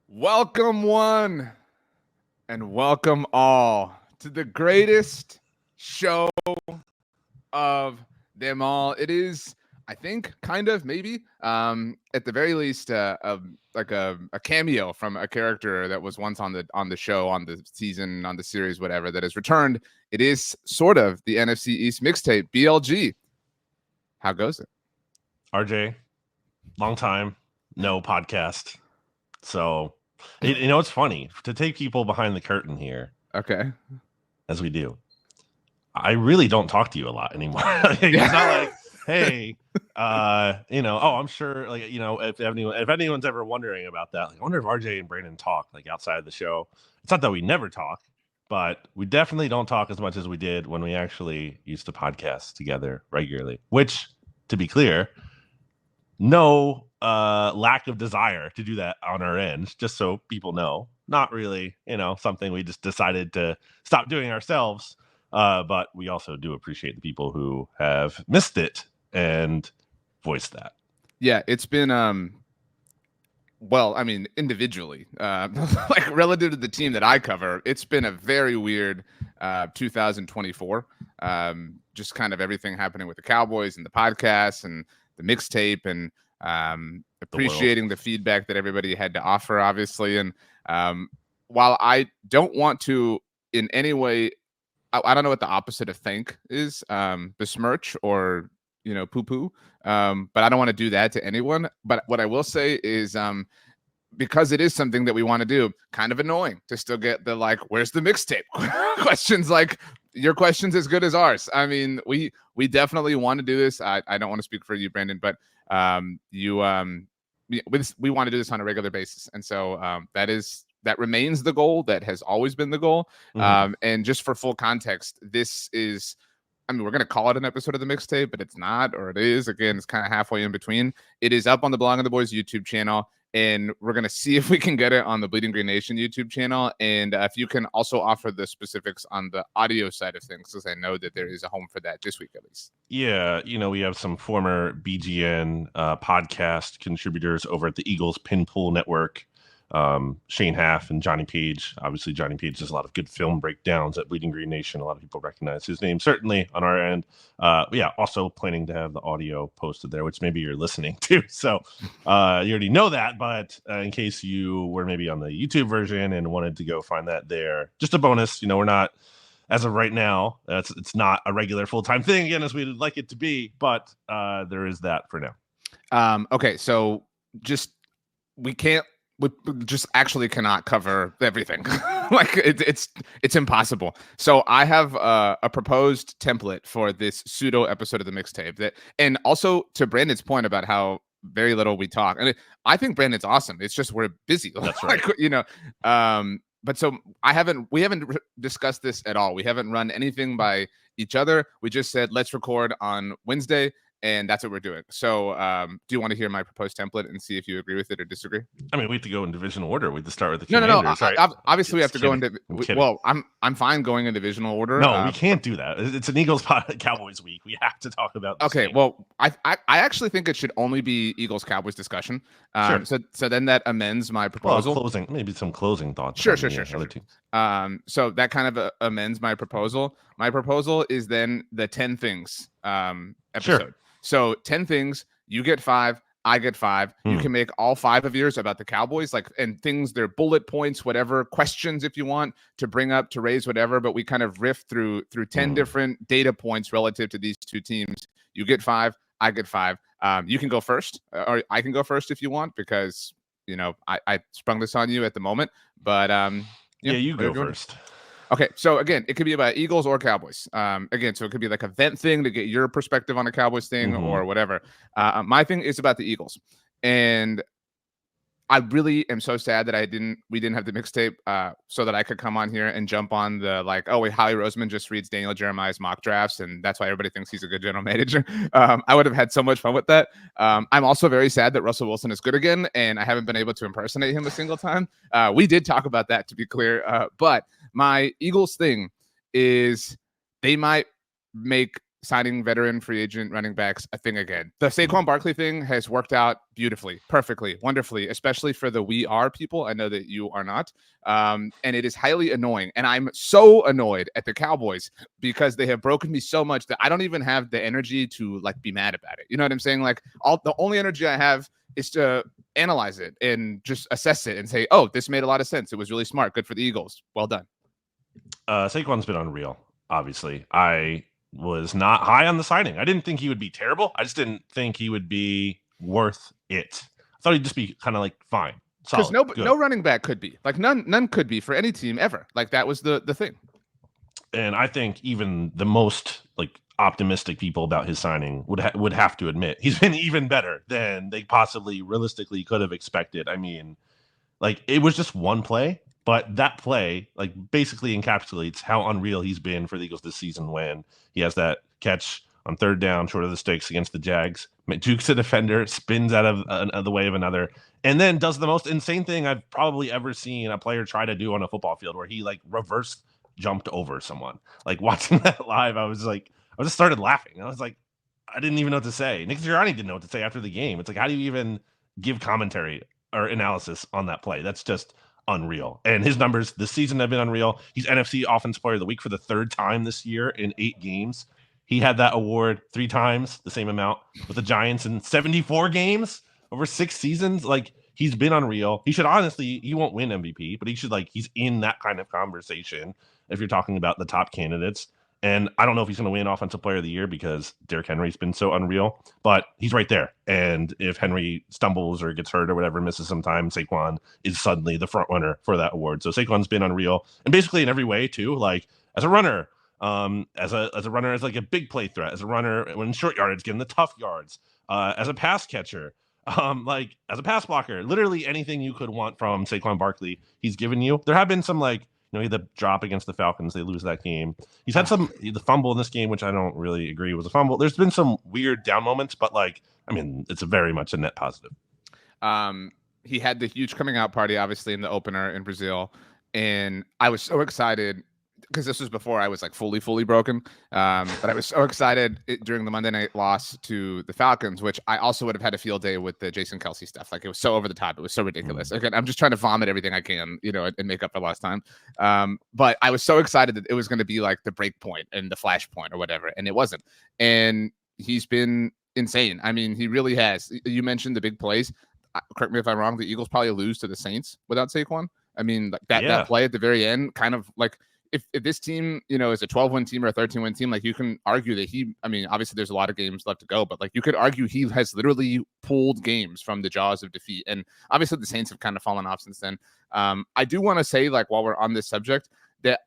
Welcome one and welcome all to the greatest show of them all. It is, I think, kind of maybe at the very least like a cameo from a character that was once on the show, on the season, on the series, whatever, that has returned. It is sort of the NFC East Mixtape, BLG. How goes it? RJ, long time, no podcast. So, it's funny to take people behind the curtain here. Okay. As we do. I really don't talk to you a lot anymore. It's not like, hey, I'm sure, if anyone's ever wondering about that, I wonder if RJ and Brandon talk outside of the show. It's not that we never talk, but we definitely don't talk as much as we did when we actually used to podcast together regularly, which, to be clear, no lack of desire to do that on our end, just so people know. Not really, something we just decided to stop doing ourselves. But we also do appreciate the people who have missed it and voiced that. Yeah, it's been individually, like relative to the team that I cover, it's been a very weird 2024. Just kind of everything happening with the Cowboys and the podcast and the mixtape, and appreciating the feedback that everybody had to offer, obviously. And while I don't want to in any way, I don't know what the opposite of thank is, besmirch or poo-poo, but I don't want to do that to anyone. But what I will say is, because it is something that we want to do, kind of annoying to still get the where's the mixtape questions. Like, your question's as good as ours. I mean, we definitely want to do this. I don't want to speak for you, Brandon, but we want to do this on a regular basis, and so that remains the goal. That has always been the goal. Mm-hmm. And just for full context, this is, we're going to call it an episode of the mixtape, but it's not, or it is. Again, it's kind of halfway in between. It is up on the Belong on the Boys YouTube channel, and we're going to see if we can get it on the Bleeding Green Nation YouTube channel. And if you can also offer the specifics on the audio side of things, because I know that there is a home for that this week, at least. Yeah, we have some former BGN podcast contributors over at the Eagles Pin Pool Network. Shane Half and Johnny Page. Obviously, Johnny Page does a lot of good film breakdowns at Bleeding Green Nation. A lot of people recognize his name, certainly on our end. Also planning to have the audio posted there, which maybe you're listening to. So you already know that, but in case you were maybe on the YouTube version and wanted to go find that there, just a bonus. We're not, as of right now, it's not a regular full-time thing, again, as we'd like it to be, but there is that for now. Okay, so we just actually cannot cover everything. It's impossible. So I have a proposed template for this pseudo episode of the mixtape, and also to Brandon's point about how very little we talk. And I think Brandon's awesome. It's just we're busy. That's right. But so we haven't discussed this at all. We haven't run anything by each other. We just said, let's record on Wednesday. And that's what we're doing. So do you want to hear my proposed template and see if you agree with it or disagree? We have to go in divisional order. We have to start with the Commanders. No. Obviously, we have to go into. Well, I'm fine going in divisional order. No, we can't do that. It's an Eagles Cowboys week. We have to talk about this game. Well, I actually think it should only be Eagles Cowboys discussion. Sure. So then that amends my proposal. Well, maybe some closing thoughts. Sure. So that kind of amends my proposal. My proposal is then the 10 things episode. Sure. So 10 things, you get 5, I get 5. You can make all 5 of yours about the Cowboys, and things, they're bullet points, whatever, questions if you want to bring up, to raise, whatever. But we kind of riff through 10 different data points relative to these two teams. You get 5, I get 5. You can go first, or I can go first if you want, because I sprung this on you at the moment. But you go first. Okay, so again, it could be about Eagles or Cowboys. Again, so it could be like a vent thing to get your perspective on a Cowboys thing or whatever. My thing is about the Eagles, and I really am so sad that we didn't have the mixtape so that I could come on here and jump on the Howie Roseman just reads Daniel Jeremiah's mock drafts, and that's why everybody thinks he's a good general manager. I would have had so much fun with that. I'm also very sad that Russell Wilson is good again, and I haven't been able to impersonate him a single time. We did talk about that, to be clear, but my Eagles thing is they might make signing veteran free agent running backs a thing again. The Saquon Barkley thing has worked out beautifully, perfectly, wonderfully, especially for the we are people. I know that you are not. And it is highly annoying. And I'm so annoyed at the Cowboys because they have broken me so much that I don't even have the energy to like be mad about it. You know what I'm saying? Like the only energy I have is to analyze it and just assess it and say, oh, this made a lot of sense. It was really smart. Good for the Eagles. Well done. Saquon's been unreal, obviously. I was not high on the signing. I didn't think he would be terrible. I just didn't think he would be worth it. I thought he'd just be kind of like fine. Because no running back could be. Like none could be for any team ever. Like that was the thing. And I think even the most like optimistic people about his signing would have to admit he's been even better than they possibly realistically could have expected. I mean, like it was just one play, but that play like basically encapsulates how unreal he's been for the Eagles this season when he has that catch on third down short of the sticks against the Jags, jukes a defender, spins out of the way of another, and then does the most insane thing I've probably ever seen a player try to do on a football field where he like reverse jumped over someone. Like watching that live, I just started laughing. I was like, I didn't even know what to say. Nick Sirianni didn't know what to say after the game. It's like, how do you even give commentary or analysis on that play? That's just unreal. And his numbers this season have been unreal. He's NFC Offensive Player of the Week for the third time this year in 8 games. He had that award 3 times, the same amount with the Giants in 74 games over 6 seasons. Like he's been unreal. He won't win MVP, but he's in that kind of conversation if you're talking about the top candidates. And I don't know if he's going to win Offensive Player of the Year because Derrick Henry's been so unreal, but he's right there. And if Henry stumbles or gets hurt or whatever, misses some time, Saquon is suddenly the front runner for that award. So Saquon's been unreal, and basically in every way too. Like as a runner, as a runner, as like a big play threat, as a runner when short yardage, getting the tough yards, as a pass catcher, like as a pass blocker, literally anything you could want from Saquon Barkley, he's given you. There have been some like. He had the drop against the Falcons. They lose that game. He's had the fumble in this game, which I don't really agree was a fumble. There's been some weird down moments, but like, I mean, it's very much a net positive. He had the huge coming out party, obviously, in the opener in Brazil. And I was so excited because this was before I was like fully broken. But I was so excited during the Monday night loss to the Falcons, which I also would have had a field day with the Jason Kelsey stuff. Like it was so over the top. It was so ridiculous. Again, I'm just trying to vomit everything I can, and make up for lost time. But I was so excited that it was going to be like the break point and the flash point or whatever. And it wasn't. And he's been insane. I mean, he really has. You mentioned the big plays. Correct me if I'm wrong. The Eagles probably lose to the Saints without Saquon. I mean, like that play at the very end kind of like, if this team, is a 12-win team or a 13-win team, like you can argue that obviously there's a lot of games left to go, but like you could argue he has literally pulled games from the jaws of defeat. And obviously the Saints have kind of fallen off since then. I do want to say, like, while we're on this subject, that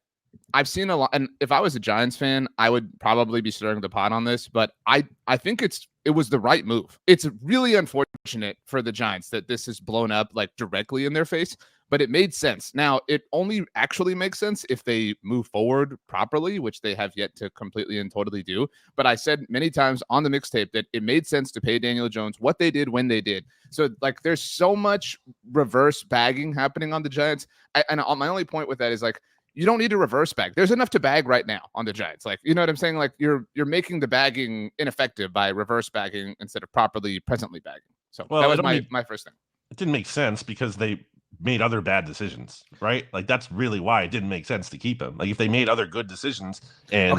I've seen a lot, and if I was a Giants fan, I would probably be stirring the pot on this, but I think it was the right move. It's really unfortunate for the Giants that this is blown up like directly in their face, but it made sense. Now, it only actually makes sense if they move forward properly, which they have yet to completely and totally do. But I said many times on the mixtape that it made sense to pay Daniel Jones what they did when they did. So, like, there's so much reverse bagging happening on the Giants. And my only point with that is, like, you don't need to reverse bag. There's enough to bag right now on the Giants. Like, you know what I'm saying? Like, you're making the bagging ineffective by reverse bagging instead of properly presently bagging. So that was my first thing. It didn't make sense because they made other bad decisions, right? Like that's really why it didn't make sense to keep him. Like if they made other good decisions and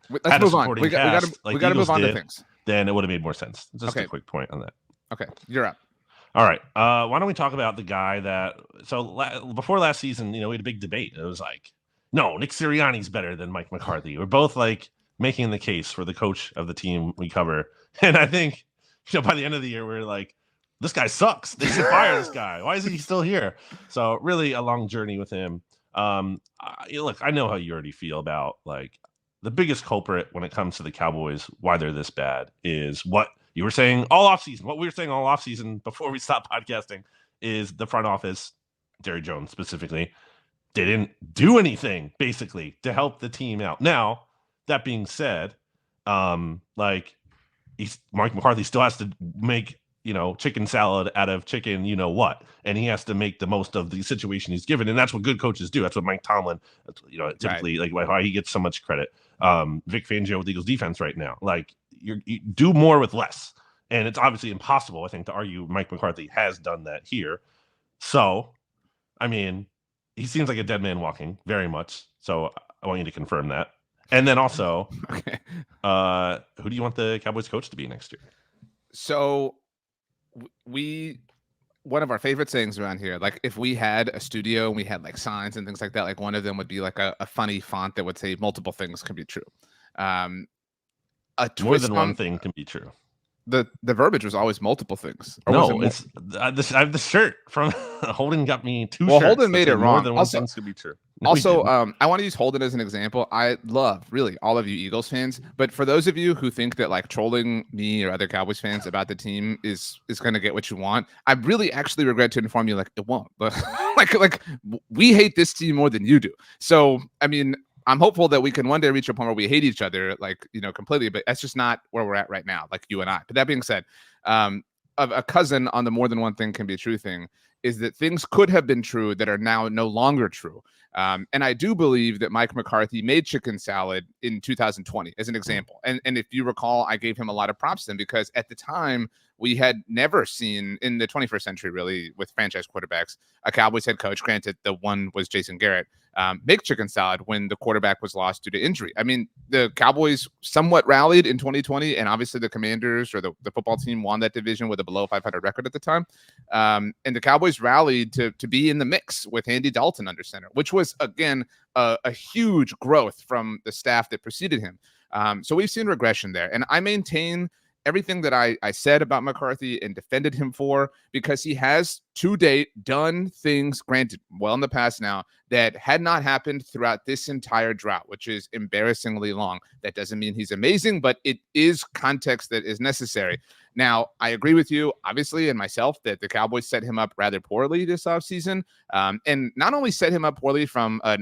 let's move on. We got to move on to things. Then it would have made more sense. Just a quick point on that. Okay, you're up. All right. Why don't we talk about the guy that? So before last season, we had a big debate. It was like, no, Nick Sirianni's better than Mike McCarthy. We're both like making the case for the coach of the team we cover, and I think by the end of the year, we're like, this guy sucks. They should fire this guy. Why is he still here? So really a long journey with him. Look, I know how you already feel about like the biggest culprit when it comes to the Cowboys, why they're this bad is what you were saying all offseason. What we were saying all offseason before we stopped podcasting is the front office, Jerry Jones specifically, didn't do anything basically to help the team out. Now, that being said, Mike McCarthy still has to make chicken salad out of chicken, what, and he has to make the most of the situation he's given, and that's what good coaches do. That's what Mike Tomlin, typically like why he gets so much credit. Vic Fangio with Eagles defense right now, like you do more with less, and it's obviously impossible, I think, to argue Mike McCarthy has done that here. So, I mean, he seems like a dead man walking, very much. So I want you to confirm that. And then also, okay. Who do you want the Cowboys coach to be next year? So one of our favorite sayings around here, like if we had a studio and we had like signs and things like that, like one of them would be like a funny font that would say multiple things can be true. More than one thing can be true. The verbiage was always multiple things. No, it's I have the shirt from Holden got me two shirts. Well, Holden made it wrong. More than one thing could be true. No, also, I want to use Holden as an example. I love really all of you Eagles fans, but for those of you who think that like trolling me or other Cowboys fans about the team is going to get what you want, I really actually regret to inform you like it won't. But like we hate this team more than you do. So I mean, I'm hopeful that we can one day reach a point where we hate each other, like, completely, but that's just not where we're at right now, like you and I. But that being said, a cousin on the more than one thing can be a true thing is that things could have been true that are now no longer true. And I do believe that Mike McCarthy made chicken salad in 2020 as an example. And if you recall, I gave him a lot of props then because at the time we had never seen in the 21st century, really, with franchise quarterbacks, a Cowboys head coach, granted the one was Jason Garrett, make chicken salad when the quarterback was lost due to injury. I mean, the Cowboys somewhat rallied in 2020, and obviously the Commanders or the football team won that division with a below 500 record at the time. And the Cowboys rallied to be in the mix with Andy Dalton under center, which was, again, a huge growth from the staff that preceded him. So we've seen regression there. And I maintain everything that I said about McCarthy and defended him for, because he has to date done things, granted, well in the past now, that had not happened throughout this entire drought, which is embarrassingly long. That doesn't mean he's amazing, but it is context that is necessary. Now, I agree with you, obviously, and myself, that the Cowboys set him up rather poorly this offseason. And not only set him up poorly from a,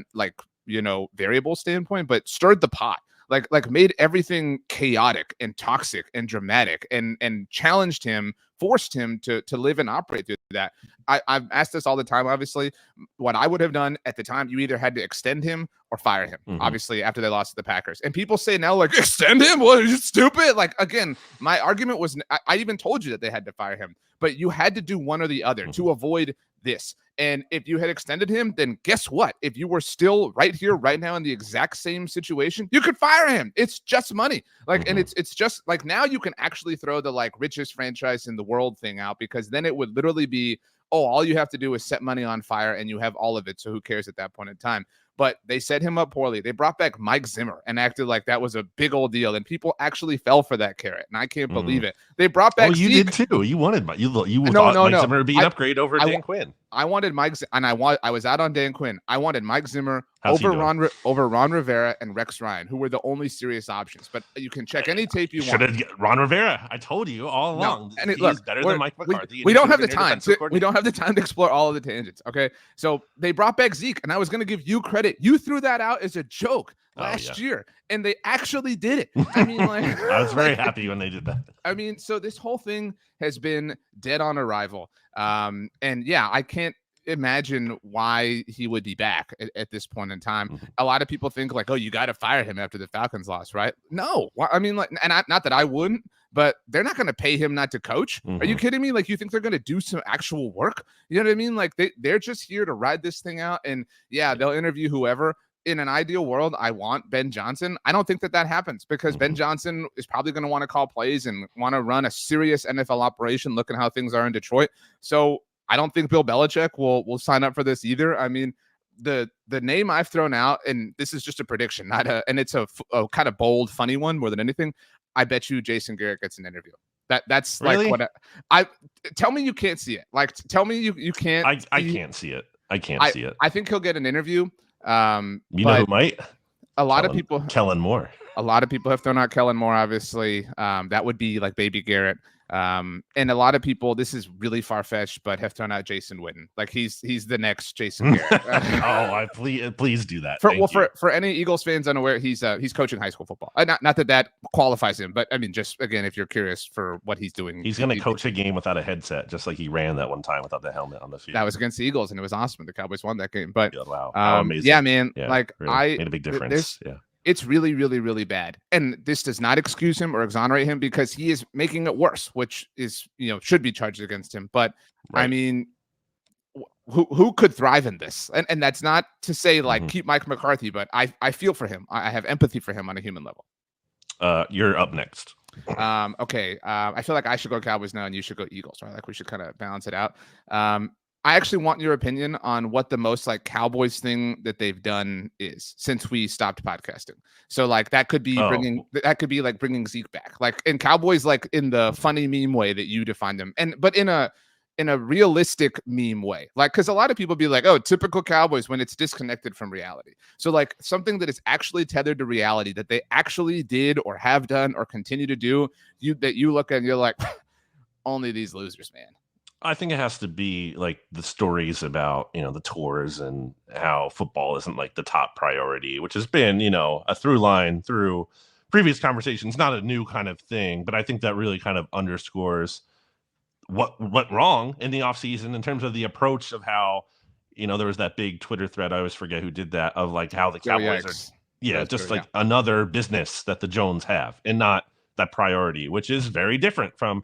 variable standpoint, but stirred the pot. Like made everything chaotic and toxic and dramatic and challenged him, forced him to live and operate through that. I've asked this all the time, obviously. What I would have done at the time, you either had to extend him or fire him, obviously, after they lost to the Packers. And people say now, like, extend him? What, are you stupid? Like, again, my argument was, I even told you that they had to fire him, but you had to do one or the other to avoid this. And if you had extended him, then guess what? If you were still right here, right now in the exact same situation, you could fire him. It's just money. And it's just like now you can actually throw the like richest franchise in the world thing out, because then it would literally be, oh, all you have to do is set money on fire and you have all of it. So who cares at that point in time? But they set him up poorly. They brought back Mike Zimmer and acted like that was a big old deal. And people actually fell for that carrot. And I can't believe it. They brought back you Zeke. did too. You wanted Mike Zimmer to be an upgrade over Dan Quinn. I wanted Mike, and I was out on Dan Quinn. I wanted Mike Zimmer over Ron Rivera and Rex Ryan, who were the only serious options. But you can check any tape you want. Ron Rivera. I told you all along. No, he's better than Mike McCarthy. We don't have the time. We don't have the time to explore all of the tangents. Okay, so they brought back Zeke, and I was going to give you credit. You threw that out as a joke last year, and they actually did it. I mean, like, I was very happy when they did that. I mean, so this whole thing has been dead on arrival. And yeah, I can't imagine why he would be back at this point in time. A lot of people think like, oh, you got to fire him after the Falcons loss, right? No, I mean, like, and not that I wouldn't, but they're not going to pay him not to coach. Are you kidding me? Like, you think they're going to do some actual work? You know what I mean? Like they're just here to ride this thing out. And yeah, they'll interview whoever. In an ideal world, I want Ben Johnson. I don't think that happens, because Ben Johnson is probably going to want to call plays and want to run a serious NFL operation, looking how things are in Detroit. So I don't think Bill Belichick will sign up for this either. I mean, the name I've thrown out, and this is just a prediction, and it's a kind of bold, funny one more than anything. I bet you Jason Garrett gets an interview. That's really? Like what I tell me you can't see it. Like, tell me you can't. I can't see it. I can't see it. I think he'll get an interview. You know who might? A lot of people. Kellen Moore. A lot of people have thrown out Kellen Moore, obviously. That would be like Baby Garrett. And a lot of people, this is really far fetched, but have thrown out Jason Witten. Like he's the next Jason Garrett. I please do that. For any Eagles fans unaware, he's coaching high school football. Not that qualifies him, but I mean, just again, if you're curious for what he's doing, he's going to coach a game without a headset, just like he ran that one time without the helmet on the field. That was against the Eagles, and it was awesome. The Cowboys won that game. But wow, how amazing! Yeah, man, yeah, like really made a big difference. It's really, really, really bad. And this does not excuse him or exonerate him because he is making it worse, which is, should be charged against him. But right. I mean, who could thrive in this? And that's not to say like keep Mike McCarthy, but I feel for him. I have empathy for him on a human level. You're up next. Okay. I feel like I should go Cowboys now and you should go Eagles, right? Like we should kind of balance it out. I actually want your opinion on what the most like Cowboys thing that they've done is since we stopped podcasting. So like that could be bringing Zeke back, like in Cowboys, like in the funny meme way that you define them, but in a realistic meme way, like because a lot of people be like, oh, typical Cowboys when it's disconnected from reality. So like something that is actually tethered to reality that they actually did or have done or continue to do, that you look at and you're like, only these losers, man. I think it has to be like the stories about, the tours and how football isn't like the top priority, which has been, a through line through previous conversations, not a new kind of thing. But I think that really kind of underscores what went wrong in the offseason in terms of the approach of how, there was that big Twitter thread. I always forget who did that, of like how the Cowboys another business that the Jones have and not that priority, which is very different from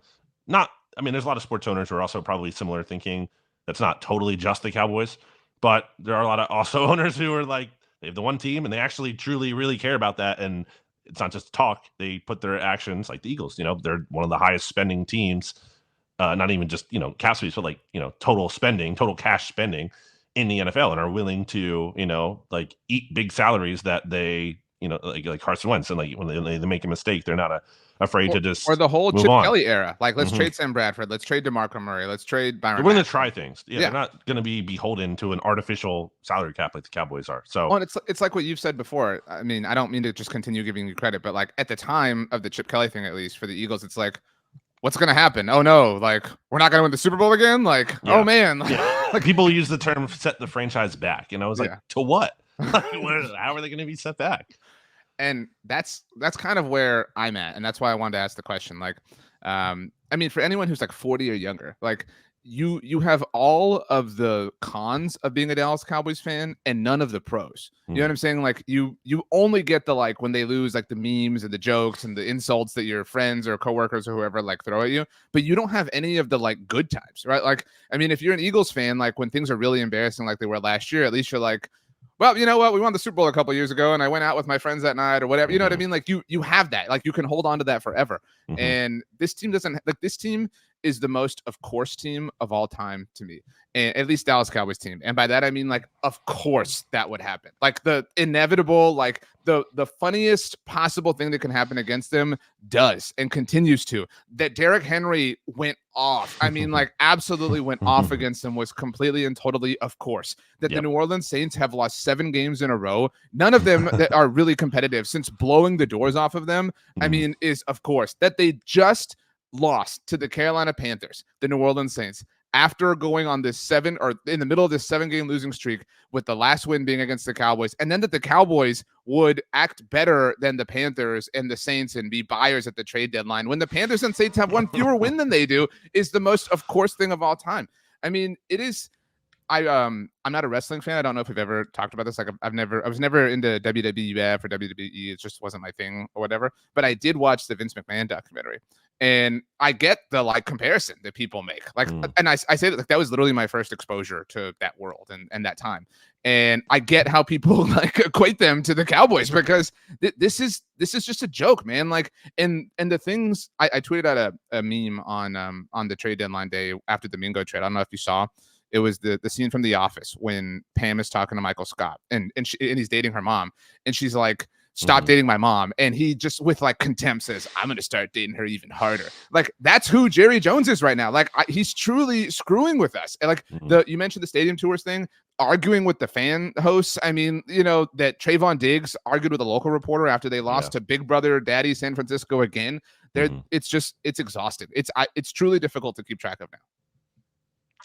there's a lot of sports owners who are also probably similar thinking. That's not totally just the Cowboys, but there are a lot of also owners who are like, they have the one team and they actually truly, really care about that. And it's not just talk. They put their actions, like the Eagles, they're one of the highest spending teams, not even just, cap space, but like, total cash spending in the NFL, and are willing to, like eat big salaries that they, like Carson Wentz, and like when they make a mistake, they're not afraid to just or the whole Chip on. Kelly era. Like let's trade Sam Bradford, let's trade DeMarco Murray, let's trade Byron. They're willing to try things. They're not going to be beholden to an artificial salary cap like the Cowboys are. So and it's like what you've said before. I mean, I don't mean to just continue giving you credit, but like at the time of the Chip Kelly thing, at least for the Eagles, it's like, what's going to happen? Oh no, like we're not going to win the Super Bowl again. Like, oh man, like people use the term "set the franchise back," and I was like, to what? How are they going to be set back? And that's kind of where I'm at. And that's why I wanted to ask the question. Like, I mean, for anyone who's like 40 or younger, like you have all of the cons of being a Dallas Cowboys fan and none of the pros. You know what I'm saying? Like you only get the, like when they lose, like the memes and the jokes and the insults that your friends or coworkers or whoever like throw at you, but you don't have any of the like good times, right? Like, I mean, if you're an Eagles fan, like when things are really embarrassing, like they were last year, at least you're like, well, you know what? We won the Super Bowl a couple of years ago, and I went out with my friends that night, or whatever. You know what I mean? Like you have that. Like you can hold on to that forever. And this team doesn't. Like this team is the most of course team of all time to me, and at least Dallas Cowboys team. And by that I mean like, of course that would happen. Like the inevitable, like the funniest possible thing that can happen against them does and continues to. That Derrick Henry went off. I mean, like absolutely went off against them was completely and totally of course. That the New Orleans Saints have lost 7 games in a row, none of them that are really competitive since blowing the doors off of them. I mean, is of course that they just lost to the Carolina Panthers, the New Orleans Saints, after going on this in the middle of this 7-game losing streak, with the last win being against the Cowboys, and then that the Cowboys would act better than the Panthers and the Saints and be buyers at the trade deadline when the Panthers and Saints have one fewer win than they do, is the most of course thing of all time. I mean, it is. I'm not a wrestling fan. I don't know if we've ever talked about this. Like I was never into WWF or WWE. It just wasn't my thing or whatever. But I did watch the Vince McMahon documentary, and I get the like comparison that people make. Like, and I say that like that was literally my first exposure to that world and that time. And I get how people like equate them to the Cowboys because this is just a joke, man. Like, and the things I tweeted out a meme on the trade deadline day after the Mingo trade. I don't know if you saw. It was the scene from The Office when Pam is talking to Michael Scott and he's dating her mom, and she's like, stop dating my mom. And he just with like contempt says, I'm going to start dating her even harder. Like that's who Jerry Jones is right now. Like he's truly screwing with us. And like you mentioned the stadium tours thing, arguing with the fan hosts. I mean, that Trayvon Diggs argued with a local reporter after they lost to Big Brother Daddy San Francisco again. It's exhausting. It's truly difficult to keep track of now.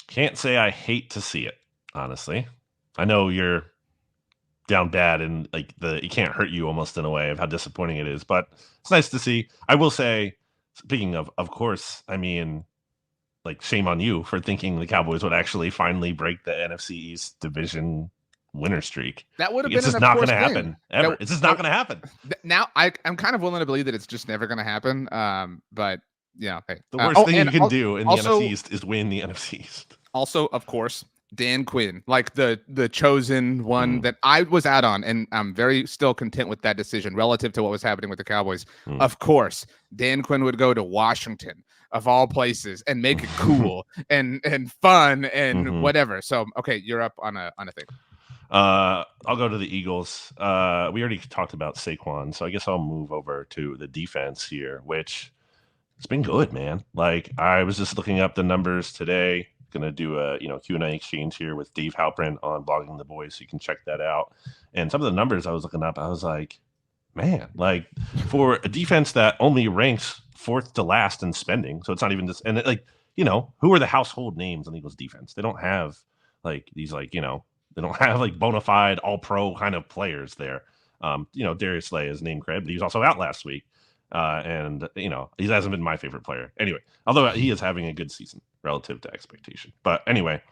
Can't say I hate to see it, honestly. I know you're down bad and like it can't hurt you almost in a way of how disappointing it is, but it's nice to see. I will say, speaking of course, I mean, like, shame on you for thinking the Cowboys would actually finally break the NFC East division winner streak. That would have It's been just an not of going course to happen thing. ever. It's just not going to happen. Now I'm kind of willing to believe that it's just never going to happen. But yeah, okay. The worst thing you can do in the NFC East is win the NFC East. Also, of course, Dan Quinn, like the chosen one that I was out on, and I'm very still content with that decision relative to what was happening with the Cowboys. Of course, Dan Quinn would go to Washington of all places and make it cool and fun and whatever. So okay, you're up on a thing. I'll go to the Eagles. We already talked about Saquon, so I guess I'll move over to the defense here, which it's been good, man. Like, I was just looking up the numbers today. Gonna do a Q&A exchange here with Dave Halprin on Blogging the Boys, so you can check that out. And some of the numbers I was looking up, I was like, man, like, for a defense that only ranks 4th to last in spending, so it's not even just, and who are the household names on Eagles defense? They don't have like these they don't have like bona fide all pro kind of players there. Darius Slay is name cred, but he was also out last week. And he hasn't been my favorite player anyway, although he is having a good season relative to expectation. But anyway,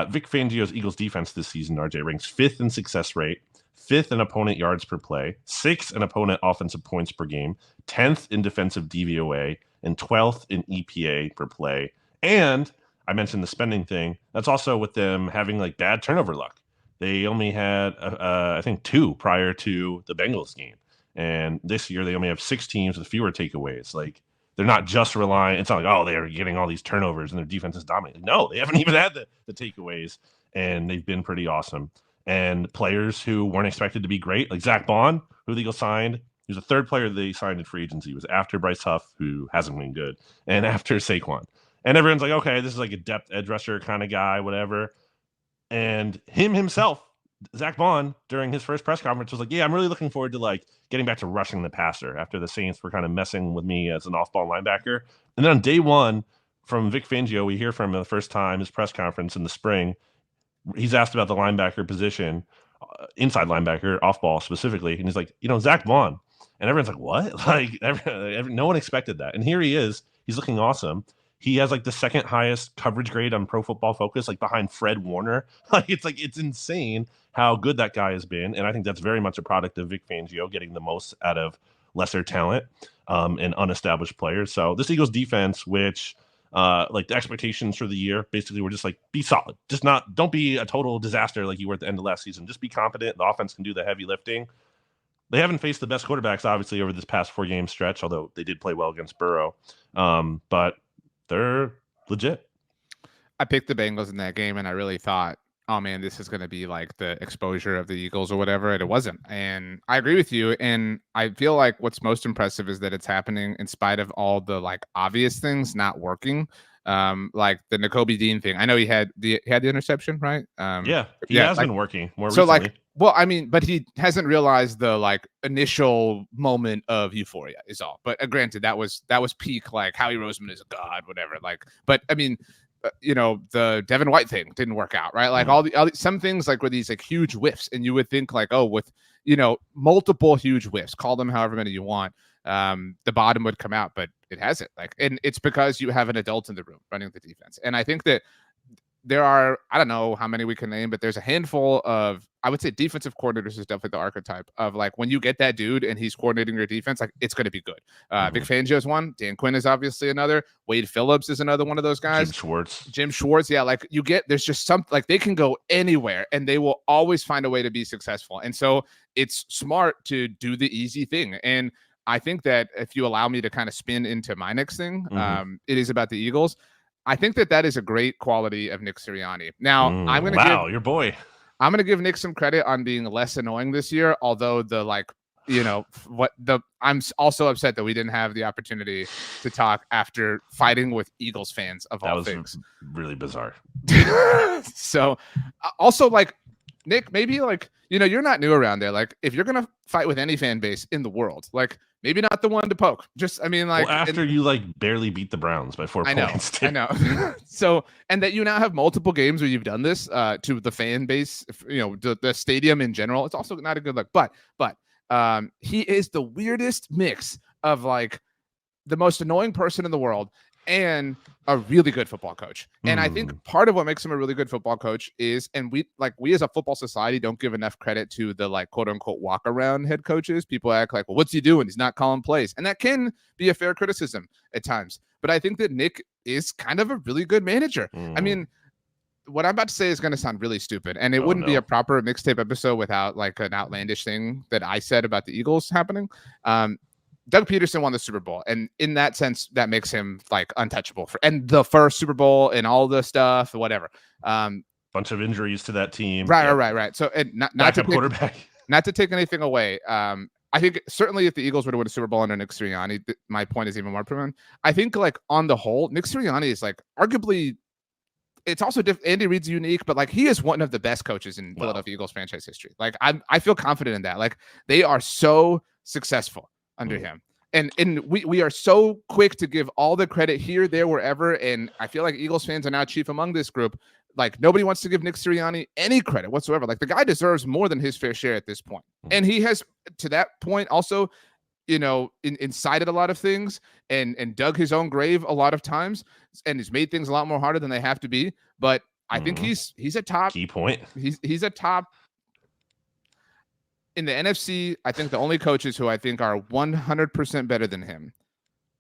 Vic Fangio's Eagles defense this season, RJ, ranks 5th in success rate, 5th in opponent yards per play, 6th in opponent offensive points per game, 10th in defensive DVOA, and 12th in EPA per play. And I mentioned the spending thing. That's also with them having like bad turnover luck. They only had, I think, 2 prior to the Bengals game. And this year they only have 6 teams with fewer takeaways. Like, they're not just relying. It's not like, oh, they're getting all these turnovers and their defense is dominating. No, they haven't even had the takeaways, and they've been pretty awesome. And players who weren't expected to be great, like Zach Bond, who the Eagles signed. He was the 3rd player they signed in free agency. It was after Bryce Huff, who hasn't been good, and after Saquon. And everyone's like, okay, this is like a depth edge rusher kind of guy, whatever. And himself, Zach Bond, during his first press conference, was like, yeah, I'm really looking forward to like getting back to rushing the passer after the Saints were kind of messing with me as an off-ball linebacker. And then on day 1 from Vic Fangio, we hear from him the first time, his press conference in the spring. He's asked about the linebacker position, inside linebacker, off-ball specifically. And he's like, Zach Bond. And everyone's like, what? Like, no one expected that. And here he is. He's looking awesome. He has like the 2nd highest coverage grade on Pro Football Focus, like behind Fred Warner. Like, it's insane how good that guy has been. And I think that's very much a product of Vic Fangio getting the most out of lesser talent and unestablished players. So this Eagles defense, which like the expectations for the year basically were just like, be solid. Just don't be a total disaster like you were at the end of last season. Just be competent. The offense can do the heavy lifting. They haven't faced the best quarterbacks, obviously, over this past 4-game stretch, although they did play well against Burrow. But they're legit. I picked the Bengals in that game, and I really thought, oh man, this is going to be like the exposure of the Eagles or whatever, and it wasn't. And I agree with you, and I feel like what's most impressive is that it's happening in spite of all the like obvious things not working. Like the Nakobe Dean thing. I know he had the interception, right? He has been working more recently. Like, well, I mean, but he hasn't realized the like initial moment of euphoria is all. But granted, that was peak like Howie Roseman is a god, whatever. Like, but I mean, the Devin White thing didn't work out, right? Like all the some things like were these like huge whiffs, and you would think like, oh, with multiple huge whiffs, call them however many you want, the bottom would come out, but it hasn't. Like, and it's because you have an adult in the room running the defense, and I think that there are, I don't know how many we can name, but there's a handful of, I would say defensive coordinators is definitely the archetype of like when you get that dude and he's coordinating your defense, like it's going to be good. Vic Fangio is one. Dan Quinn is obviously another. Wade Phillips is another one of those guys. Jim Schwartz. Yeah. Like there's just some, like they can go anywhere and they will always find a way to be successful. And so it's smart to do the easy thing. And I think that if you allow me to kind of spin into my next thing, it is about the Eagles. I think that is a great quality of Nick Sirianni. Now, I'm going to give your boy. I'm going to give Nick some credit on being less annoying this year, although I'm also upset that we didn't have the opportunity to talk after fighting with Eagles fans of all things. Really bizarre. So also like Nick, maybe like, you're not new around there. Like, if you're gonna fight with any fan base in the world, like maybe not the one to poke. Just, I mean, like, well, after you like barely beat the Browns by 4 points. I know. So, and that you now have multiple games where you've done this to the fan base, the stadium in general. It's also not a good look. But he is the weirdest mix of like the most annoying person in the world and a really good football coach. And I think part of what makes him a really good football coach is, and we as a football society don't give enough credit to the like quote unquote walk around head coaches. People act like, well, what's he doing? He's not calling plays. And that can be a fair criticism at times. But I think that Nick is kind of a really good manager. I mean, what I'm about to say is going to sound really stupid, and it wouldn't be a proper mixtape episode without like an outlandish thing that I said about the Eagles happening. Doug Peterson won the Super Bowl, and in that sense, that makes him like untouchable and the first Super Bowl and all the stuff, whatever. Bunch of injuries to that team. Right. So, and not to quarterback. Not to take anything away. I think certainly if the Eagles were to win a Super Bowl under Nick Sirianni, my point is even more proven. I think like on the whole, Nick Sirianni is like arguably. It's also Andy Reid's unique, but like he is one of the best coaches in Philadelphia Eagles franchise history. Like I feel confident in that. Like they are so successful under him. And we are so quick to give all the credit here, there, wherever. And I feel like Eagles fans are now chief among this group. Like nobody wants to give Nick Sirianni any credit whatsoever. Like the guy deserves more than his fair share at this point. And he has, to that point, also, incited a lot of things and dug his own grave a lot of times, and has made things a lot more harder than they have to be. But I think he's a top key point. He's a top. In the NFC, I think the only coaches who I think are 100% better than him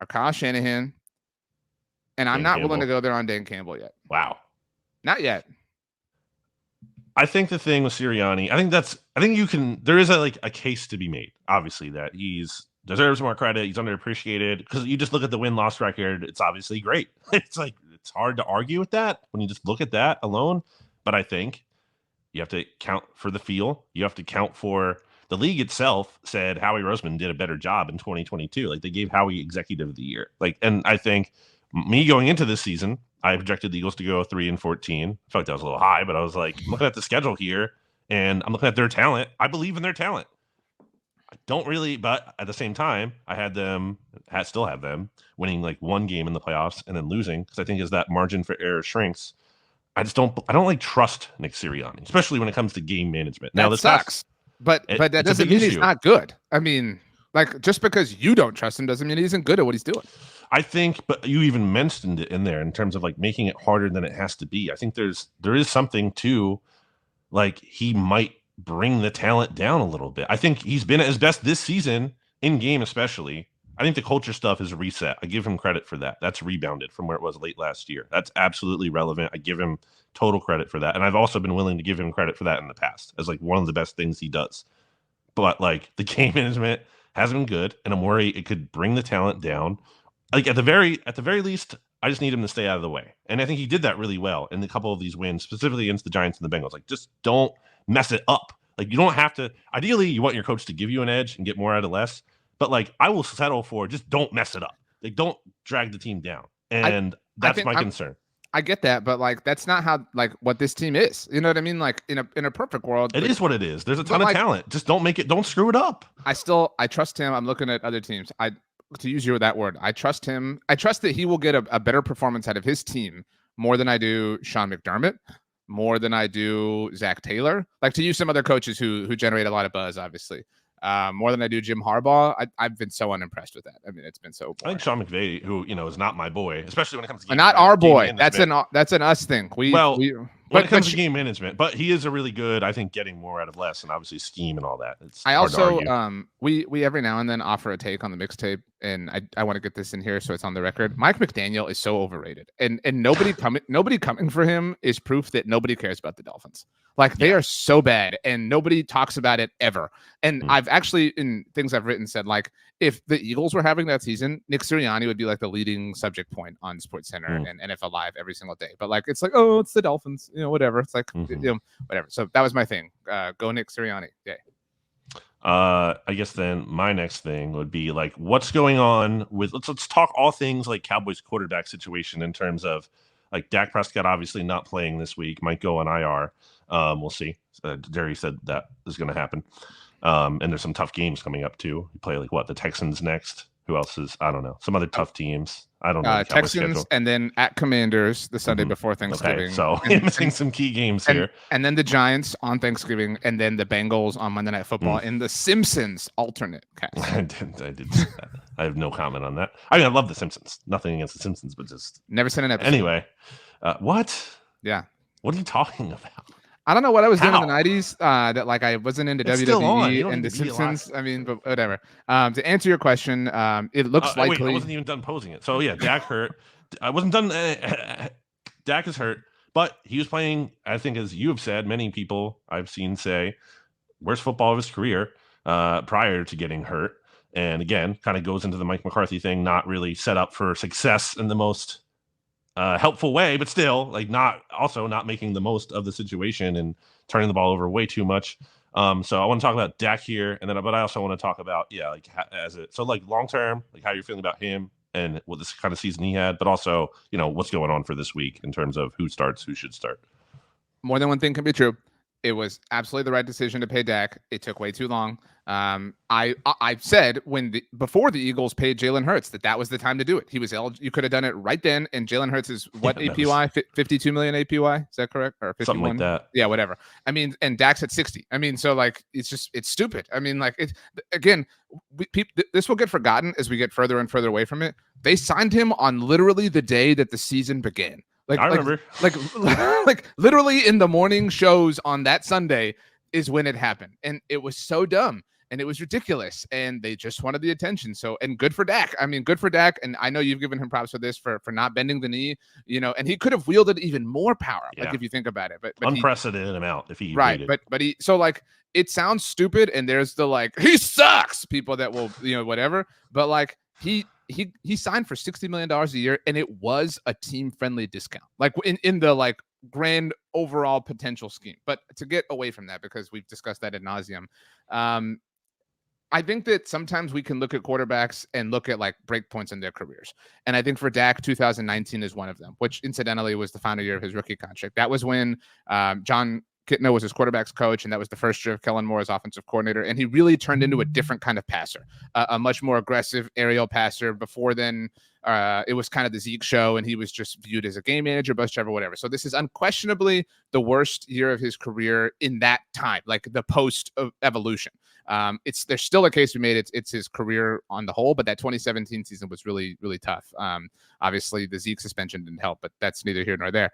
are Kyle Shanahan, and I'm not willing to go there on Dan Campbell yet. Wow. Not yet. I think the thing with Sirianni, there is a case to be made, obviously, that he's deserves more credit. He's underappreciated because you just look at the win-loss record. It's obviously great. It's like, it's hard to argue with that when you just look at that alone. But I think you have to count for the feel. You have to count for the league itself said Howie Roseman did a better job in 2022. Like they gave Howie executive of the year. And I think me going into this season, I projected the Eagles to go 3-14. I felt like that was a little high, but I was like, I'm looking at the schedule here and I'm looking at their talent. I believe in their talent. I don't really, but at the same time, I still have them winning like one game in the playoffs and then losing because I think as that margin for error shrinks, I don't trust Nick Sirianni, especially when it comes to game management. Now this sucks, but that doesn't mean he's not good. I mean, like just because you don't trust him doesn't mean he isn't good at what he's doing. I think, but you even mentioned it in there in terms of like making it harder than it has to be. I think there is something to like he might bring the talent down a little bit. I think he's been at his best this season in game, especially. I think the culture stuff is reset. I give him credit for that. That's rebounded from where it was late last year. That's absolutely relevant. I give him total credit for that. And I've also been willing to give him credit for that in the past as like one of the best things he does. But like the game management hasn't been good. And I'm worried it could bring the talent down. Like at the very least, I just need him to stay out of the way. And I think he did that really well in a couple of these wins, specifically against the Giants and the Bengals. Like just don't mess it up. Like you don't have to, ideally you want your coach to give you an edge and get more out of less. But like I will settle for just don't mess it up. Like don't drag the team down. And that's my concern. I get that, but like that's not how like what this team is. You know what I mean? Like in a perfect world, it is what it is. There's a ton of talent. Just don't screw it up. I trust him. I'm looking at other teams. To use that word, I trust him. I trust that he will get a better performance out of his team more than I do Sean McDermott, more than I do Zach Taylor. Like to use some other coaches who generate a lot of buzz, obviously. More than I do Jim Harbaugh. I've been so unimpressed with that. I mean, it's been so boring. I think Sean McVay, who is not my boy, especially when it comes to game not our boy. That's an us thing. When it comes to game management, but he is a really good. I think getting more out of less, and obviously scheme and all that. We every now and then offer a take on the mixtape, and I want to get this in here so it's on the record. Mike McDaniel is so overrated, and nobody coming for him is proof that nobody cares about the Dolphins. Like they are so bad, and nobody talks about it ever. And I've actually in things I've written said like if the Eagles were having that season, Nick Sirianni would be like the leading subject point on SportsCenter and NFL Live every single day. But like it's like it's the Dolphins, whatever. It's like whatever. So that was my thing. Go Nick Sirianni. Yeah. I guess then my next thing would be like what's going on with let's talk all things like Cowboys quarterback situation in terms of like Dak Prescott obviously not playing this week, might go on IR. We'll see. Jerry said that is going to happen. And there's some tough games coming up too. You play the Texans next. Who else is? I don't know. Some other tough teams. I don't know. The Texans schedule. and then at Commanders the Sunday before Thanksgiving. Okay, so missing some key games here. And then the Giants on Thanksgiving, and then the Bengals on Monday Night Football in the Simpsons alternate cast. I did see that. I have no comment on that. I mean, I love the Simpsons. Nothing against the Simpsons, but just never seen an episode. Anyway, what? Yeah. What are you talking about? I don't know what I was doing in the 90s that I wasn't into it's WWE and The Simpsons. I mean, but whatever. To answer your question, it looks likely. Wait, I wasn't even done posing it. So, yeah, Dak hurt. I wasn't done. Dak is hurt, but he was playing, I think, as you have said, many people I've seen say, worst football of his career prior to getting hurt. And again, kind of goes into the Mike McCarthy thing, not really set up for success in the most helpful way, but still not making the most of the situation and turning the ball over way too much. So I want to talk about Dak here, and then but I also want to talk about long term, how you're feeling about him and what this kind of season he had, but also what's going on for this week in terms of who starts, who should start. More than one thing can be true. It was absolutely the right decision to pay Dak. It took way too long. I said before the Eagles paid Jalen Hurts that was the time to do it. He was eligible. You could have done it right then. And Jalen Hurts is what APY? 52 million APY. Is that correct? Or 51? Something like that. Yeah, whatever. I mean, and Dak's at 60. I mean, so it's stupid. I mean, this will get forgotten as we get further and further away from it. They signed him on literally the day that the season began. I remember. Literally in the morning shows on that Sunday is when it happened. And it was so dumb and it was ridiculous. And they just wanted the attention. So, and good for Dak. I mean, good for Dak. And I know you've given him props for this, for not bending the knee, and he could have wielded even more power. Yeah. If you think about it, but unprecedented amount if he right. But he, it sounds stupid. And there's the, he sucks people that will, whatever. But he signed for $60 million a year, and it was a team-friendly discount, in the grand overall potential scheme. But to get away from that, because we've discussed that ad nauseum, I think that sometimes we can look at quarterbacks and look at break points in their careers. And I think for Dak, 2019 is one of them, which incidentally was the final year of his rookie contract. That was when John Kitna was his quarterback's coach, and that was the first year of Kellen Moore as offensive coordinator. And he really turned into a different kind of passer, a much more aggressive aerial passer. Before then, it was kind of the Zeke show, and he was just viewed as a game manager, bus driver, whatever. So this is unquestionably the worst year of his career in that time, the post of evolution. There's still a case to be made. It's his career on the whole, but that 2017 season was really, really tough. Obviously the Zeke suspension didn't help, but that's neither here nor there.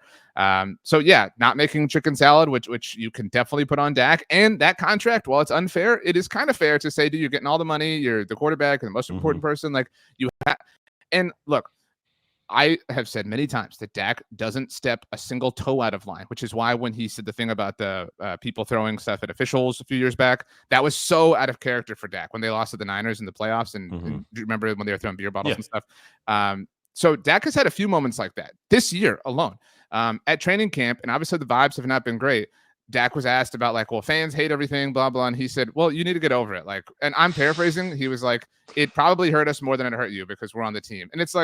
So yeah, not making chicken salad, which you can definitely put on Dak. And that contract, while it's unfair, it is kind of fair to say, dude, you're getting all the money. You're the quarterback and the most important person. And look, I have said many times that Dak doesn't step a single toe out of line, which is why when he said the thing about the people throwing stuff at officials a few years back, that was so out of character for Dak when they lost to the Niners in the playoffs. And do you remember when they were throwing beer bottles and stuff? So Dak has had a few moments like that this year alone at training camp. And obviously the vibes have not been great. Dak was asked about fans hate everything, blah, blah. And he said, well, you need to get over it. And I'm paraphrasing. He was like, it probably hurt us more than it hurt you because we're on the team. And it's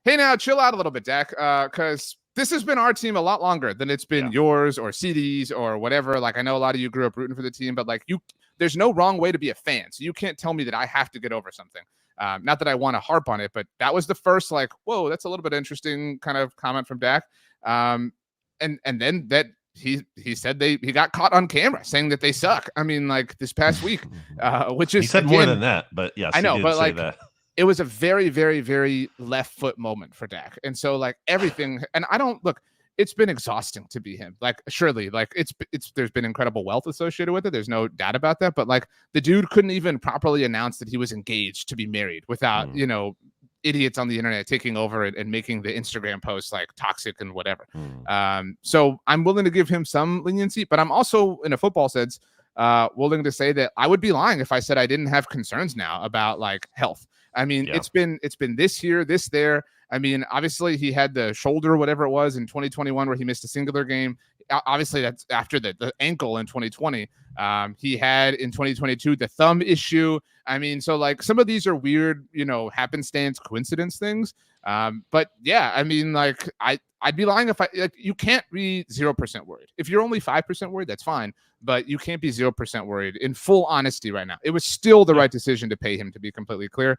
hey, now chill out a little bit, Dak, because this has been our team a lot longer than it's been yours or CD's or whatever. I know a lot of you grew up rooting for the team, but there's no wrong way to be a fan. So you can't tell me that I have to get over something. Not that I want to harp on it, but that was the first whoa, that's a little bit interesting kind of comment from Dak. And then that he said he got caught on camera saying that they suck. I mean, this past week, which is, he said more than that, but yes, I know, he did but say that. It was a very, very, very left foot moment for Dak. And so everything, and it's been exhausting to be him. Surely, there's been incredible wealth associated with it. There's no doubt about that. But the dude couldn't even properly announce that he was engaged to be married without, idiots on the internet taking over and making the Instagram posts toxic and whatever. So I'm willing to give him some leniency, but I'm also, in a football sense, willing to say that I would be lying if I said I didn't have concerns now about health. I mean, it's been this here, this there. I mean, obviously he had the shoulder, whatever it was in 2021, where he missed a singular game. obviously that's after the ankle in 2020. He had in 2022 the thumb issue. I mean, so like some of these are weird, happenstance, coincidence things. But yeah, I mean, like I'd be lying if you can't be 0% worried. If you're only 5% worried, that's fine, but you can't be 0% worried in full honesty right now. It was still the right decision to pay him, to be completely clear.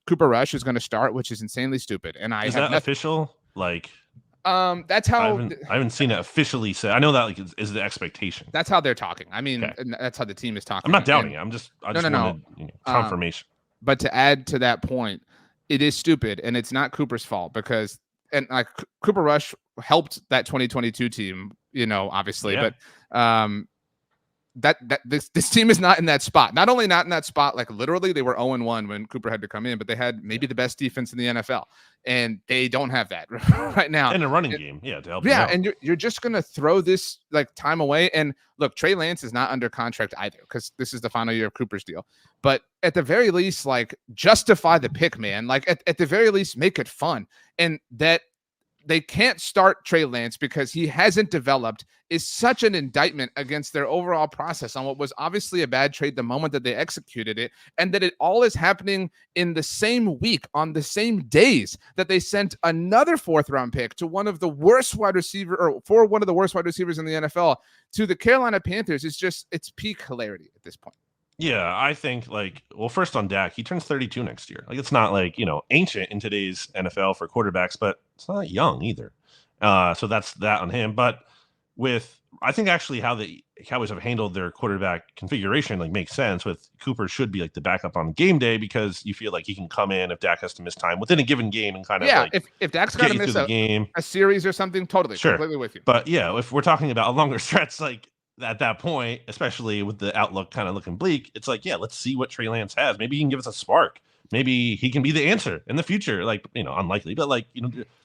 Cooper Rush is going to start, which is insanely stupid. And is that official? Like, that's how I haven't seen it officially said. I know that is the expectation. That's how they're talking. I mean, that's how the team is talking. I'm not doubting it. I just wanted confirmation. But to add to that point, it is stupid, and it's not Cooper's fault because Cooper Rush helped that 2022 team, obviously, but this team is not in that spot. Not only not in that spot, like literally they were 0-1 when Cooper had to come in, but they had maybe the best defense in the NFL, and they don't have that right now. And a running game, to help. Yeah, and you're just gonna throw this like time away. And look, Trey Lance is not under contract either because this is the final year of Cooper's deal. But at the very least, like justify the pick, man. Like at the very least, make it fun. And that they can't start Trey Lance because he hasn't developed is such an indictment against their overall process on what was obviously a bad trade the moment that they executed it, and that it all is happening in the same week on the same days that they sent another 4th-round pick to one of the worst wide receiver or for one of the worst wide receivers in the NFL to the Carolina Panthers. It's peak hilarity at this point. Yeah, I think first on Dak, he turns 32 next year. Like it's not ancient in today's NFL for quarterbacks, but it's not young either. So that's that on him. But I think actually how the Cowboys have handled their quarterback configuration makes sense. With Cooper should be the backup on game day because you feel like he can come in if Dak has to miss time within a given game and kind of if Dak's got to miss a series or something, totally, sure, completely with you. But yeah, if we're talking about a longer stretch, at that point, especially with the outlook kind of looking bleak, it's let's see what Trey Lance has. Maybe he can give us a spark. Maybe he can be the answer in the future. Unlikely, but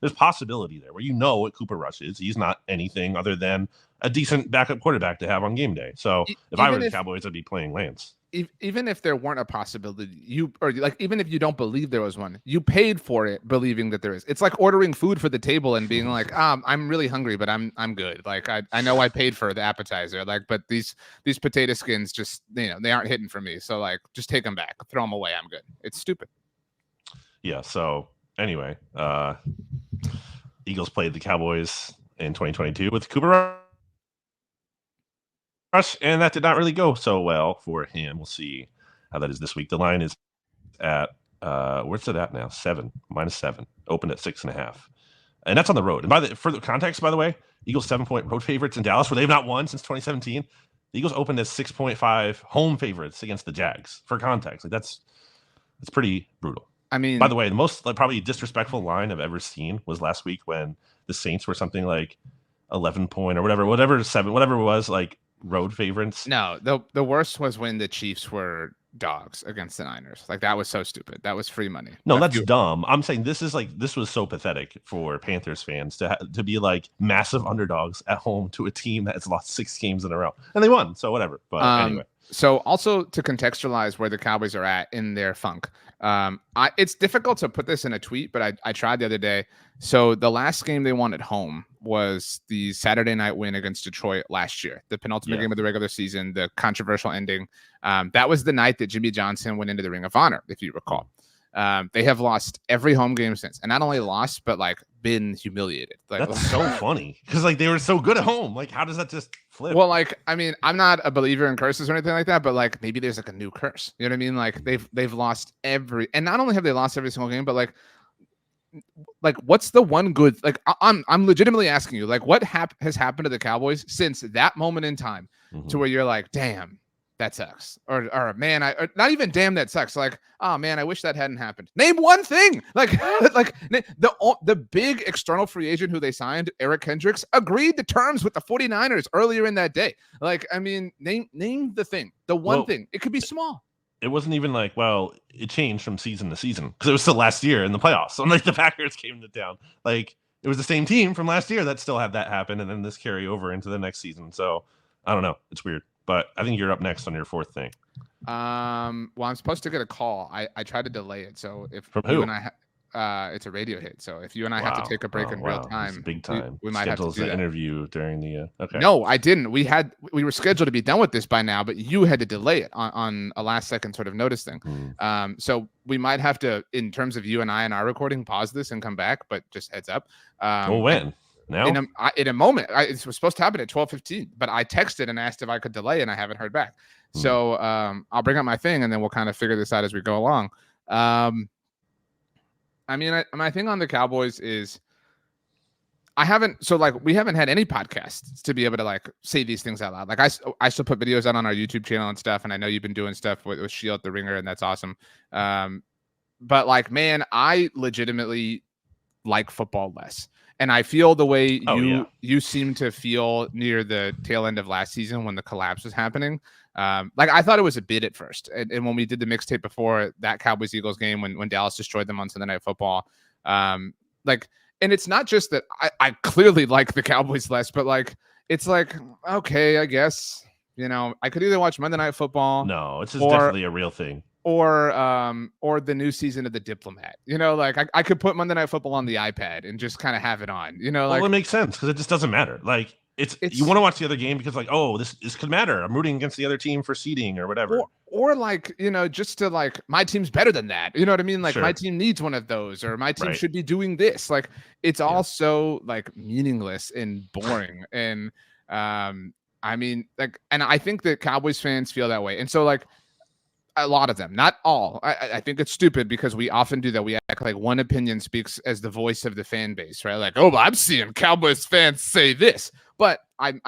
there's possibility there where what Cooper Rush is. He's not anything other than a decent backup quarterback to have on game day. So if I were the Cowboys, I'd be playing Lance. Even if there weren't a possibility, even if you don't believe there was one, you paid for it believing that there is. It's like ordering food for the table and being like, I'm really hungry, but I'm good. I know I paid for the appetizer, but these potato skins just they aren't hitting for me. So just take them back, throw them away. I'm good. It's stupid. Yeah. So anyway, Eagles played the Cowboys in 2022 with Cooper Rush, and that did not really go so well for him. We'll see how that is this week. The line is at where's it at now? -7. Opened at 6.5, and that's on the road. And for the context, by the way, Eagles 7-point road favorites in Dallas, where they've not won since 2017. The Eagles opened as 6.5 home favorites against the Jags. For context, that's pretty brutal. I mean, by the way, the most probably disrespectful line I've ever seen was last week when the Saints were something 11-point or whatever 7, whatever it was, road favorites. No, the worst was when the Chiefs were dogs against the Niners. That was so stupid. That was free money. No, that's dumb. I'm saying this was so pathetic for Panthers fans to be massive underdogs at home to a team that has lost 6 games in a row, and they won. So whatever. But anyway. So also to contextualize where the Cowboys are at in their funk, it's difficult to put this in a tweet, but I tried the other day. So the last game they won at home was the Saturday night win against Detroit last year, the penultimate game of the regular season, the controversial ending. That was the night that Jimmy Johnson went into the Ring of Honor, if you recall. They have lost every home game since, and not only lost, but been humiliated. That's so funny because they were so good at home. How does that just flip? Well, I mean, I'm not a believer in curses or anything like that, but maybe there's a new curse. You know what I mean? They've lost every, and not only have they lost every single game, but what's the one good? I'm legitimately asking you, what has happened to the Cowboys since that moment in time to where you're damn, that sucks, or man, not even damn, that sucks. Oh man, I wish that hadn't happened. Name one thing. The big external free agent who they signed, Eric Kendricks, agreed to terms with the 49ers earlier in that day. I mean, name the thing, the one thing. It could be small. It wasn't even it changed from season to season because it was still last year in the playoffs. So the Packers came to town. It was the same team from last year that still had that happen, and then this carry over into the next season. So I don't know. It's weird. But I think you're up next on your 4th thing. Well, I'm supposed to get a call. I tried to delay it. So if from who? And it's a radio hit. So if you and I have to take a break in real time, big time. we might have to do that. Interview during the. Okay. No, I didn't. We were scheduled to be done with this by now, but you had to delay it on a last second sort of notice thing. So we might have to, in terms of you and I and our recording, pause this and come back. But just heads up. When? Now? In a moment. It was supposed to happen at 12:15, but I texted and asked if I could delay, and I haven't heard back. So I'll bring up my thing, and then we'll kind of figure this out as we go along. I mean, my thing on the Cowboys is we haven't had any podcasts to be able to like say these things out loud. Like I still put videos out on our YouTube channel and stuff, and I know you've been doing stuff with Shield the Ringer, and that's awesome. But like, man, I legitimately like football less. And I feel the way you seem to feel near the tail end of last season when the collapse was happening. Like I thought it was a bid at first. And when we did the mixtape before that Cowboys-Eagles game, when Dallas destroyed them on Sunday Night Football, and it's not just that I clearly like the Cowboys less, but like, it's like, okay, I guess, I could either watch Monday Night Football. No, it's definitely a real thing. Or the new season of The Diplomat. Like I could put Monday Night Football on the iPad and just kind of have it on. Well, it makes sense because it just doesn't matter. Like it's you want to watch the other game because like, oh, this could matter. I'm rooting against the other team for seeding or whatever. Or like, just to like, my team's better than that. You know what I mean? Like my team needs one of those, or my team should be doing this. Like it's all so like meaningless and boring. And I mean, like, and I think that Cowboys fans feel that way. And so like, a lot of them, not all. I think it's stupid because we often do that. We act like one opinion speaks as the voice of the fan base, right? Like, oh, I'm seeing Cowboys fans say this, but I'm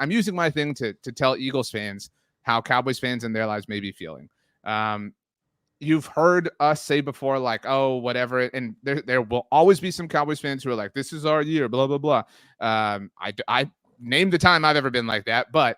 using my thing to tell Eagles fans how Cowboys fans in their lives may be feeling. You've heard us say before, like, oh, whatever, and there will always be some Cowboys fans who are like, this is our year, blah blah blah. I named the time I've ever been like that, but.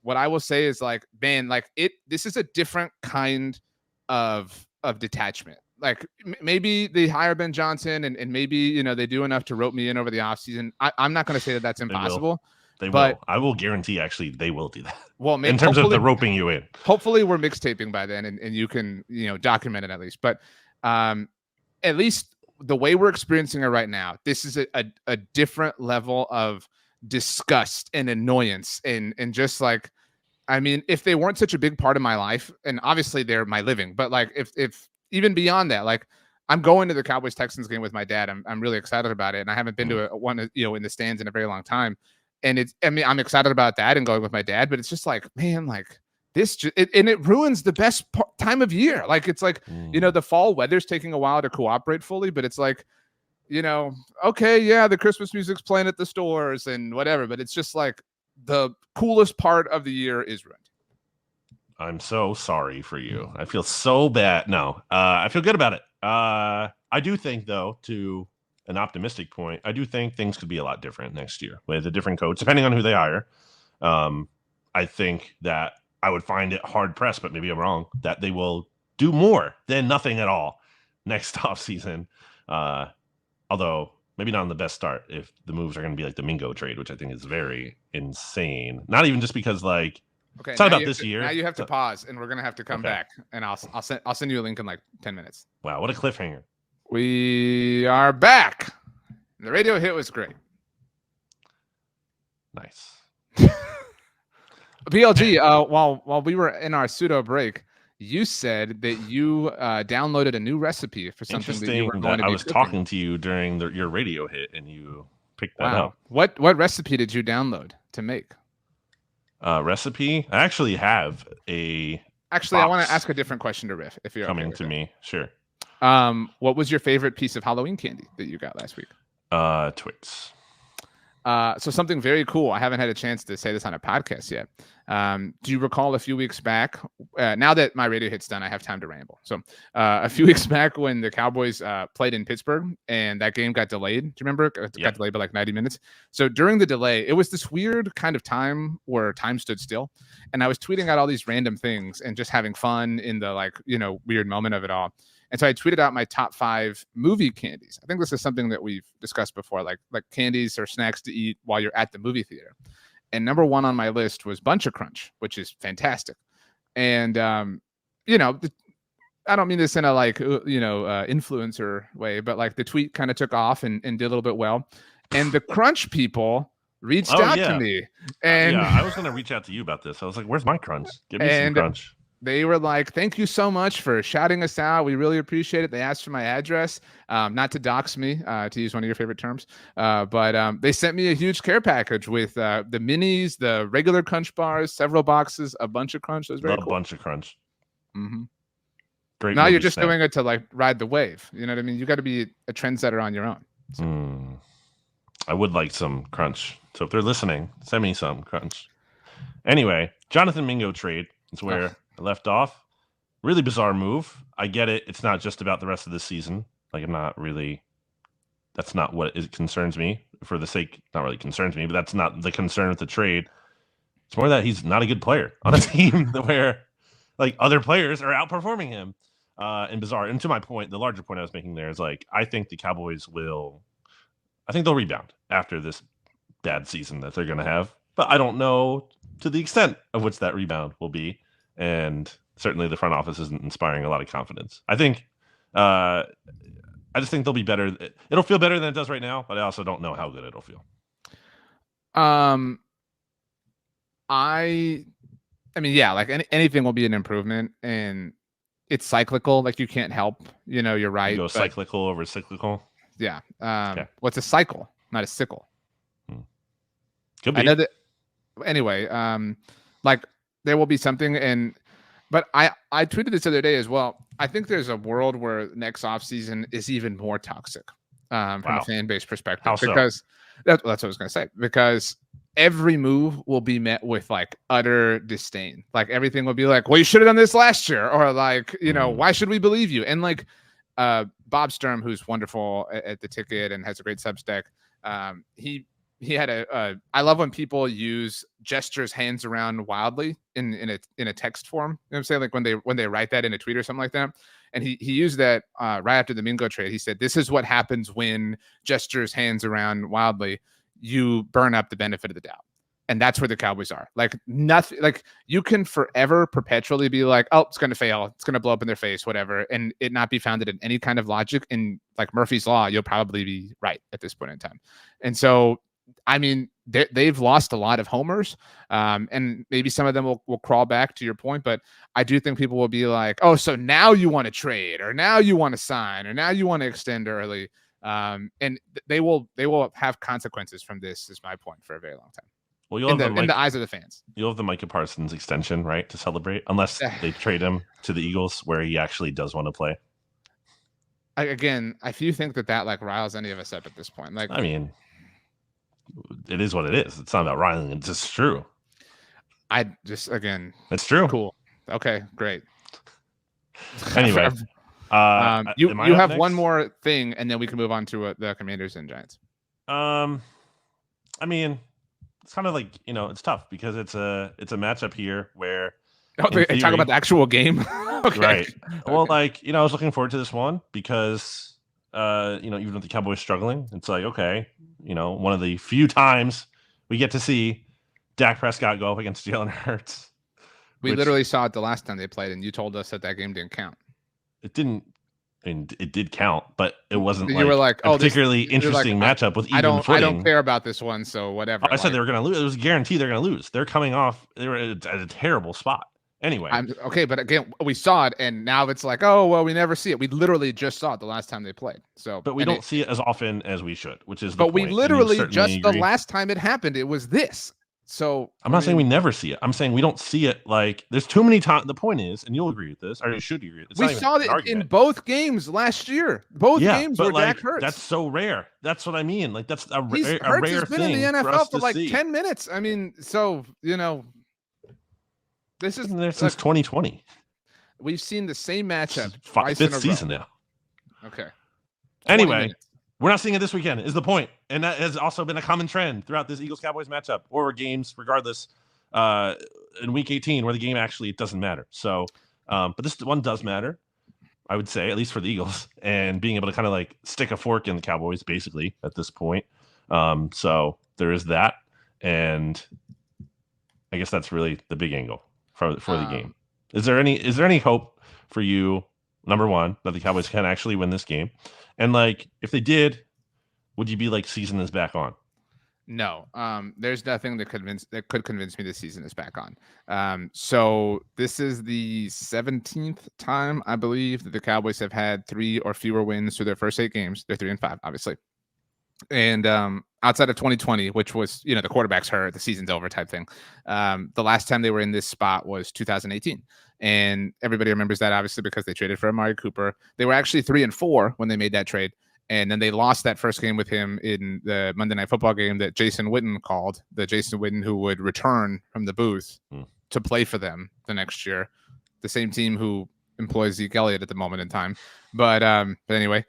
What I will say is like, man, like this is a different kind of detachment. Like maybe they hire Ben Johnson and maybe, they do enough to rope me in over the offseason. I'm not going to say that that's impossible. They will. I will guarantee actually they will do that. Well, maybe, in terms of the roping you in. Hopefully we're mixtaping by then and you can, document it at least. But at least the way we're experiencing it right now, this is a different level of disgust and annoyance and just like, I mean, if they weren't such a big part of my life, and obviously they're my living, but like if even beyond that, like I'm going to the Cowboys Texans game with my dad. I'm really excited about it, and I haven't been to one in the stands in a very long time, and I'm excited about that and going with my dad, but it's just like, man, like this and it ruins the best time of year. Like it's like the fall weather's taking a while to cooperate fully, but it's like, okay, yeah, the Christmas music's playing at the stores and whatever, but it's just like the coolest part of the year is ruined. I'm so sorry for you. I feel so bad. No, I feel good about it. I do think, though, to an optimistic point, I do think things could be a lot different next year with a different coach, depending on who they hire. I think that I would find it hard pressed, but maybe I'm wrong, that they will do more than nothing at all next offseason. Although maybe not on the best start if the moves are going to be like the Mingo trade, which I think is very insane. Not even just because like it's not about this year. Now you have to pause, and we're going to have to come back, and I'll send you a link in like 10 minutes. Wow, what a cliffhanger! We are back. The radio hit was great. Nice. PLG. While we were in our pseudo break, you said that you downloaded a new recipe for something that you were going to be I was cooking. talking to you during your radio hit, and you picked that up. What recipe did you download to make? Recipe? I actually have a. Actually, I want to ask a different question to Riff. If you're coming to me, sure. What was your favorite piece of Halloween candy that you got last week? Twix. So something very cool. I haven't had a chance to say this on a podcast yet. Do you recall a few weeks back? Now that my radio hit's done, I have time to ramble. So a few weeks back when the Cowboys played in Pittsburgh and that game got delayed. Do you remember? It got delayed by like 90 minutes. So during the delay, it was this weird kind of time where time stood still. And I was tweeting out all these random things and just having fun in the like, weird moment of it all. And so I tweeted out my top 5 movie candies. I think this is something that we've discussed before, like candies or snacks to eat while you're at the movie theater. And number 1 on my list was Bunch of Crunch, which is fantastic. And, I don't mean this in a influencer way, but like the tweet kind of took off and did a little bit well. And the Crunch people reached out to me. And I was going to reach out to you about this. I was like, where's my Crunch? Give me some Crunch. They were like, thank you so much for shouting us out. We really appreciate it. They asked for my address, not to dox me, to use one of your favorite terms. But they sent me a huge care package with the minis, the regular Crunch bars, several boxes, a bunch of Crunch. It was very cool. A bunch of Crunch. Mm-hmm. Great. Now you're just doing it to like ride the wave. You know what I mean? You got to be a trendsetter on your own. So. I would like some Crunch. So if they're listening, send me some Crunch. Anyway, Jonathan Mingo trade is where I left off. Really bizarre move. I get it. It's not just about the rest of the season. Like, that's not what it concerns me for the sake, not really concerns me, but that's not the concern with the trade. It's more that he's not a good player on a team where like other players are outperforming him. And bizarre. And to my point, the larger point I was making there is like, I think the Cowboys they'll rebound after this bad season that they're going to have. But I don't know to the extent of which that rebound will be. And certainly the front office isn't inspiring a lot of confidence. I think, I just think they'll be better. It'll feel better than it does right now, but I also don't know how good it'll feel. Like anything will be an improvement, and it's cyclical. Like you can't help, you're right. You go cyclical over cyclical. Yeah. What's a cycle? Not a sickle. Could be. I know that. Anyway, like there will be something, but I tweeted this the other day as well. I think there's a world where next offseason is even more toxic from a fan base perspective. How so? Because that's what I was going to say. Because every move will be met with like utter disdain. Like everything will be like, well, you should have done this last year, or like, why should we believe you? And like Bob Sturm, who's wonderful at the Ticket and has a great Substack, he had I love when people use gestures hands around wildly in a text form. You know what I'm saying? Like when they write that in a tweet or something like that. And he used that right after the Mingo trade. He said, this is what happens when gestures hands around wildly. You burn up the benefit of the doubt. And that's where the Cowboys are. Like nothing, like you can forever perpetually be like, oh, it's going to fail. It's going to blow up in their face, whatever. And it not be founded in any kind of logic. And like Murphy's Law, you'll probably be right at this point in time. And so, I mean, they've lost a lot of homers, and maybe some of them will crawl back to your point. But I do think people will be like, oh, so now you want to trade, or now you want to sign, or now you want to extend early. And they will have consequences from this, is my point, for a very long time. Well, you'll have in the eyes of the fans. You'll have the Micah Parsons extension, right, to celebrate, unless they trade him to the Eagles, where he actually does want to play. I do think that like riles any of us up at this point. Like, I mean, it is what it is. It's not about riling. It's just true. It's true. Cool. Okay, great. Anyway, you have next? One more thing, and then we can move on to the Commanders and Giants. I mean, it's kind of like, it's tough because it's a matchup here where they talk about the actual game. Okay. Right. Well, like, I was looking forward to this one because even with the Cowboys struggling, it's like, okay, one of the few times we get to see Dak Prescott go up against Jalen Hurts. We literally saw it the last time they played, and you told us that game didn't count. It didn't. And it did count, but it wasn't you were like, a particularly interesting matchup with even footing. I don't care about this one, so whatever. I said they were going to lose. It was guaranteed they're going to lose. They're coming off. They were at a terrible spot. Anyway. Okay, but again, we saw it, and now it's like, oh, well, we never see it. We literally just saw it the last time they played. But we don't see it as often as we should, which is the point. But we literally just the last time it happened, it was this. So I'm not saying we never see it. I'm saying we don't see it like there's too many times. The point is, and you'll agree with this, or you should agree with this. We saw it in both games last year. Both games were Dak Hurts. That's so rare. That's what I mean. Like that's a rare thing. Hurts has been in the NFL for like 10 minutes. I mean, so this is there since 2020. We've seen the same matchup fifth season now. Okay. Anyway. We're not seeing it this weekend, is the point. And that has also been a common trend throughout this Eagles-Cowboys matchup, or games, regardless, in Week 18, where the game actually doesn't matter. So, but this one does matter, I would say, at least for the Eagles, and being able to kind of like stick a fork in the Cowboys, basically, at this point. So there is that, and I guess that's really the big angle for the game. Is there any hope for you number one, that the Cowboys can actually win this game? And like, if they did, would you be like, season is back on? No, there's nothing that could convince me this season is back on. So this is the 17th time, I believe, that the Cowboys have had 3 or fewer wins through their first 8 games. They're 3-5, obviously. And outside of 2020, which was, the quarterback's hurt, the season's over type thing. The last time they were in this spot was 2018. And everybody remembers that, obviously, because they traded for Amari Cooper. They were actually 3-4 when they made that trade. And then they lost that first game with him in the Monday Night Football game that Jason Witten called, the Jason Witten who would return from the booth to play for them the next year. The same team who employs Zeke Elliott at the moment in time. But anyway,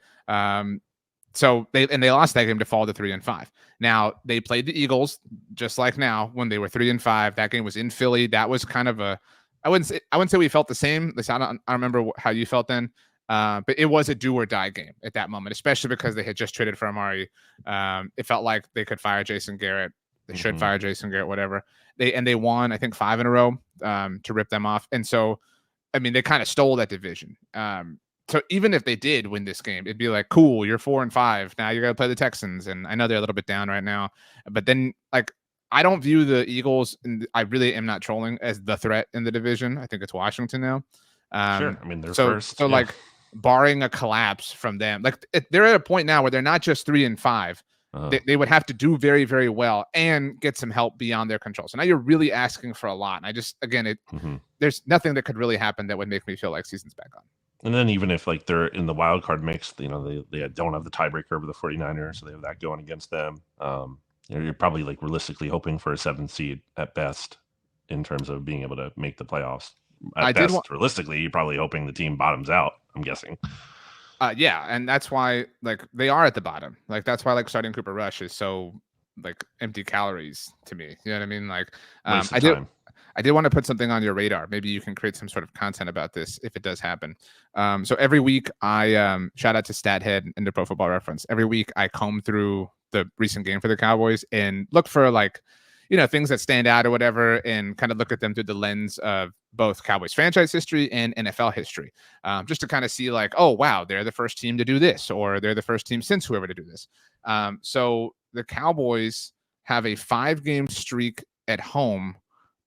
so they lost that game to fall to 3-5. Now they played the Eagles just like now when they were 3-5. That game was in Philly. That was kind of I wouldn't say we felt the same. I don't remember how you felt then. But it was a do or die game at that moment, especially because they had just traded for Amari. It felt like they could fire Jason Garrett. They should fire Jason Garrett, whatever. They won, I think, 5 in a row to rip them off. And so, I mean, they kind of stole that division. So even if they did win this game, it'd be like, cool, you're 4-5. Now you're going to play the Texans. And I know they're a little bit down right now. But then, like, I don't view the Eagles, and I really am not trolling, as the threat in the division. I think it's Washington now. Sure. I mean, they're first. So, like, barring a collapse from them, like they're at a point now where they're not just 3-5. They would have to do very, very well and get some help beyond their control. So now you're really asking for a lot. And I just, again, there's nothing that could really happen that would make me feel like season's back on. And then even if like they're in the wild card mix, they don't have the tiebreaker over the 49ers, so they have that going against them. You're probably like realistically hoping for a 7th seed at best in terms of being able to make the playoffs. Realistically, you're probably hoping the team bottoms out, I'm guessing. Yeah, and that's why like they are at the bottom. Like that's why like starting Cooper Rush is so like empty calories to me. You know what I mean? Like I did want to put something on your radar. Maybe you can create some sort of content about this if it does happen. So every week I shout out to Stathead and the Pro Football Reference. Every week I comb through the recent game for the Cowboys and look for like things that stand out or whatever, and kind of look at them through the lens of both Cowboys franchise history and NFL history, just to kind of see like, oh, wow, they're the first team to do this, or they're the first team since whoever to do this. So the Cowboys have a 5-game streak at home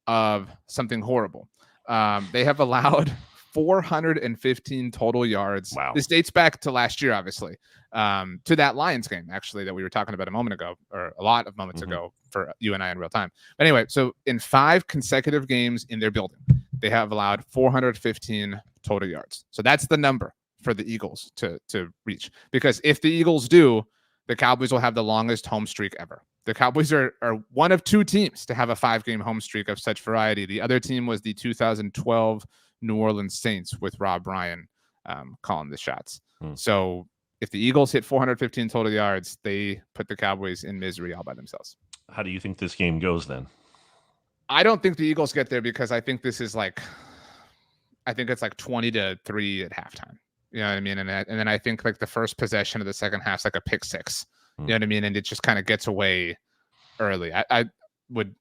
of something horrible. They have allowed 415 total yards. Wow. This dates back to last year, obviously, to that Lions game, actually, that we were talking about a moment ago, or a lot of moments ago for you and I in real time. But anyway, so in 5 consecutive games in their building, they have allowed 415 total yards. So that's the number for the Eagles to reach. Because if the Eagles do, the Cowboys will have the longest home streak ever. The Cowboys are one of 2 teams to have a 5-game home streak of such variety. The other team was the 2012 New Orleans Saints with Rob Ryan calling the shots. So if the Eagles hit 415 total yards, they put the Cowboys in misery all by themselves. How do you think this game goes then? I don't think the Eagles get there because I think this is like, I think it's like 20-3 at halftime. You know what I mean? And then I think like the first possession of the second half is like a pick 6. You know what I mean? And it just kind of gets away early. I would,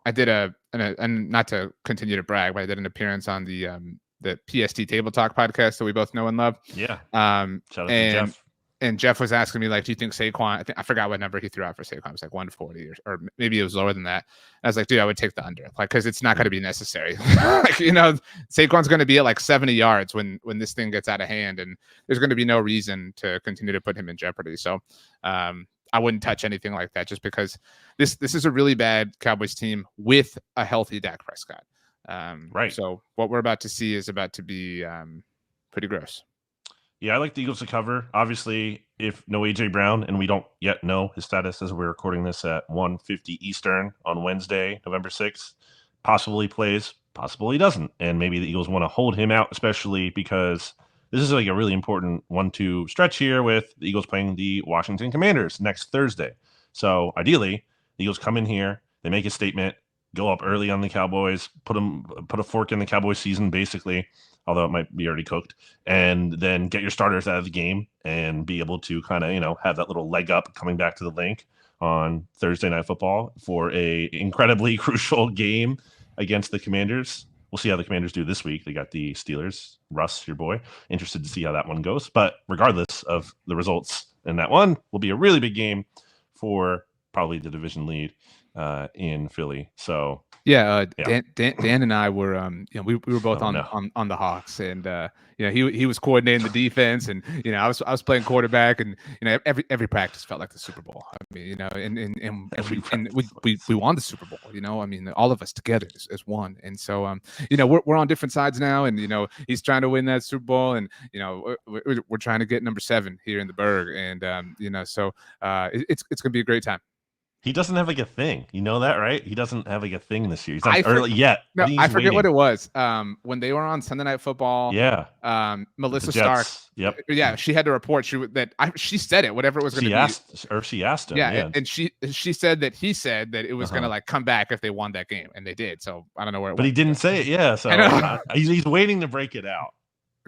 I did and not to continue to brag, but I did an appearance on the PST Table Talk podcast that we both know and love. Yeah. Shout out to Jeff. And Jeff was asking me, like, do you think Saquon, I forgot what number he threw out for Saquon. It was like 140 or maybe it was lower than that. I was like, dude, I would take the under, like, because it's not going to be necessary. Like, Saquon's going to be at like 70 yards when this thing gets out of hand, and there's going to be no reason to continue to put him in jeopardy. So I wouldn't touch anything like that just because this is a really bad Cowboys team with a healthy Dak Prescott. Right. So what we're about to see is about to be pretty gross. Yeah, I like the Eagles to cover. Obviously, if no A.J. Brown, and we don't yet know his status as we're recording this at 1:50 Eastern on Wednesday, November 6th, possibly plays, possibly doesn't. And maybe the Eagles want to hold him out, especially because this is like a really important 1-2 stretch here with the Eagles playing the Washington Commanders next Thursday. So ideally, the Eagles come in here, they make a statement, go up early on the Cowboys, put a fork in the Cowboys season, basically, although it might be already cooked, and then get your starters out of the game and be able to kind of, have that little leg up coming back to the link on Thursday Night Football for a incredibly crucial game against the Commanders. we'll see how the Commanders do this week. They got the Steelers. Russ, your boy. Interested to see how that one goes. But regardless of the results in that one, will be a really big game for probably the division lead in Philly. So yeah. Dan and I were we were both on the Hawks, and he was coordinating the defense, and I was playing quarterback, and every practice felt like the Super Bowl. I mean, and we won the Super Bowl. I mean, all of us together as one, and so we're on different sides now, and he's trying to win that Super Bowl, and we're trying to get number 7 here in the Berg, and so it's gonna be a great time. He doesn't have like a thing. You know that, right? He doesn't have like a thing this year. He's not early yet. No, I forget what it was. When they were on Sunday Night Football. Yeah. Melissa Stark. Yep. Yeah, she had to report. She said it. Whatever it was going to be. She asked him. Yeah, and she said that he said that it was going to like come back if they won that game, and they did. So I don't know where. But he didn't say it. Yeah. So he's waiting to break it out.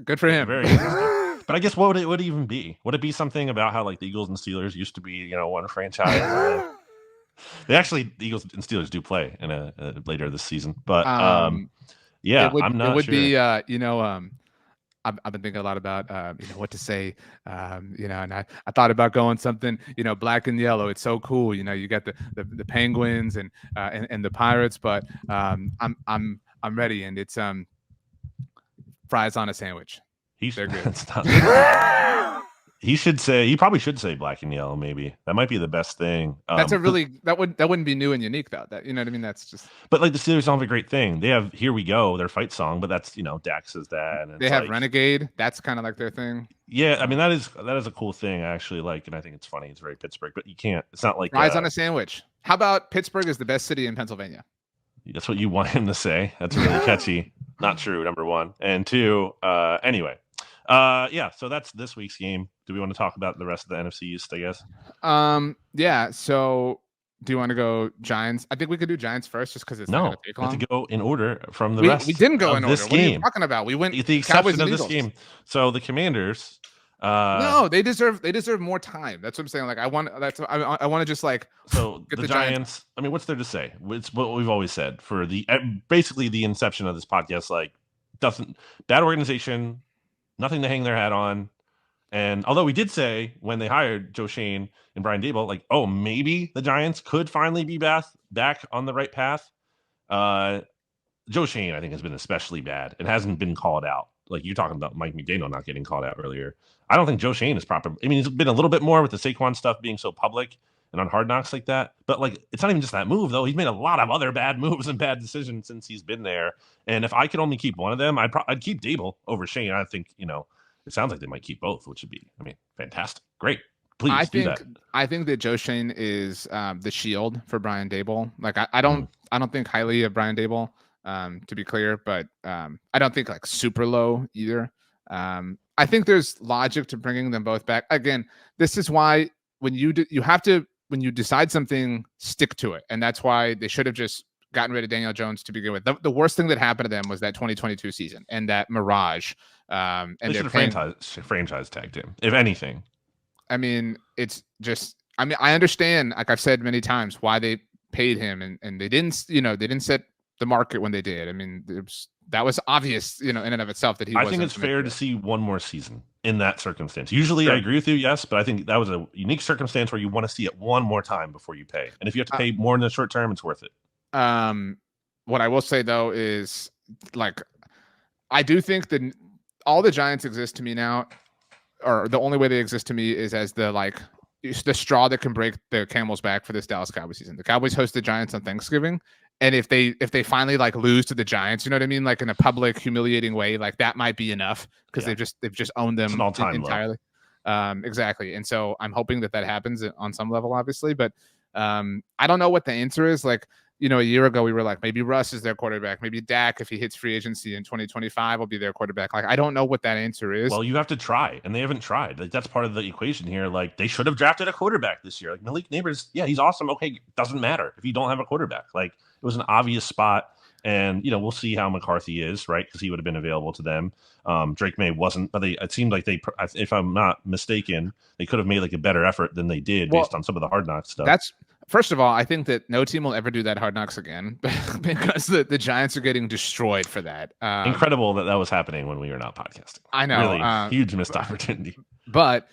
Good for him. Very interesting. But I guess what would it even be? Would it be something about how like the Eagles and Steelers used to be, one franchise? The Eagles and Steelers do play in a later this season, but I'm not it would sure. Be I've been thinking a lot about what to say, and I thought about going something black and yellow. It's so cool, you got the Penguins and the Pirates, but I'm ready, and it's fries on a sandwich. They're good. He probably should say black and yellow. Maybe that might be the best thing. That's that wouldn't be new and unique though. That what I mean. That's just. But like the Steelers don't have a great thing. They have "Here We Go," their fight song, but that's Dak says that. And they have "Renegade." That's kind of like their thing. Yeah, I mean that is a cool thing I actually like, and I think it's funny. It's very Pittsburgh, but you can't. It's not like fries on a sandwich. How about Pittsburgh is the best city in Pennsylvania? That's what you want him to say. That's really catchy. Not true. Number 1 and 2. Anyway. So that's this week's game. Do we want to talk about the rest of the NFC East, I guess? Yeah. So do you want to go Giants? I think we could do Giants first just because it's not going to take long. We have to go in order from the rest. We didn't go in order. Game. What are you talking about? We went the exception of this game. So the Commanders. No, they deserve more time. That's what I'm saying. Like I want to just like get the Giants. I mean, what's there to say? It's what we've always said for basically the inception of this podcast. Like bad organization. Nothing to hang their hat on. And although we did say when they hired Joe Schoen and Brian Daboll, like, oh, maybe the Giants could finally be back on the right path. Joe Schoen, I think, has been especially bad. It hasn't been called out. Like you're talking about Mike McDaniel not getting called out earlier. I don't think Joe Schoen is proper. I mean, he's been a little bit more with the Saquon stuff being so public and on Hard Knocks like that. But like, it's not even just that move, though. He's made a lot of other bad moves and bad decisions since he's been there. And if I could only keep one of them, I'd keep Daboll over Schoen. I think, it sounds like they might keep both, which would be, fantastic. Great. Please do that. I think that Joe Schoen is the shield for Brian Daboll. Like, I don't think highly of Brian Daboll, to be clear, but I don't think like super low either. I think there's logic to bringing them both back. Again, this is why when you decide something, stick to it. And that's why they should have just gotten rid of Daniel Jones to begin with. The worst thing that happened to them was that 2022 season and that mirage. And they should have franchise tagged him, if anything. I mean, it's just, I understand, like I've said many times, why they paid him and they didn't set the market when they did. I mean, that was obvious, in and of itself that he wasn't. I think it's fair to see one more season in that circumstance. Usually I agree with you, yes, but I think that was a unique circumstance where you want to see it one more time before you pay. And if you have to pay more in the short term, it's worth it. What I will say though is like, I do think that all the Giants exist to me now, or the only way they exist to me is as the straw that can break the camel's back for this Dallas Cowboys season. The Cowboys host the Giants on Thanksgiving. And if they finally like lose to the Giants, you know what I mean? Like in a public, humiliating way, like that might be enough because they've just owned them entirely. Exactly. And so I'm hoping that happens on some level, obviously, but I don't know what the answer is. Like, a year ago we were like, maybe Russ is their quarterback. Maybe Dak, if he hits free agency in 2025, will be their quarterback. Like, I don't know what that answer is. Well, you have to try, and they haven't tried. Like, that's part of the equation here. Like, they should have drafted a quarterback this year. Like, Malik Neighbors, yeah, he's awesome. Okay, doesn't matter if you don't have a quarterback. Like, it was an obvious spot, and, we'll see how McCarthy is, right? Because he would have been available to them. Drake May wasn't, but it seemed like if I'm not mistaken, they could have made like a better effort than they did based on some of the Hard Knocks stuff. First of all, I think that no team will ever do that Hard Knocks again because the Giants are getting destroyed for that. Incredible that was happening when we were not podcasting. I know. Really huge missed opportunity. But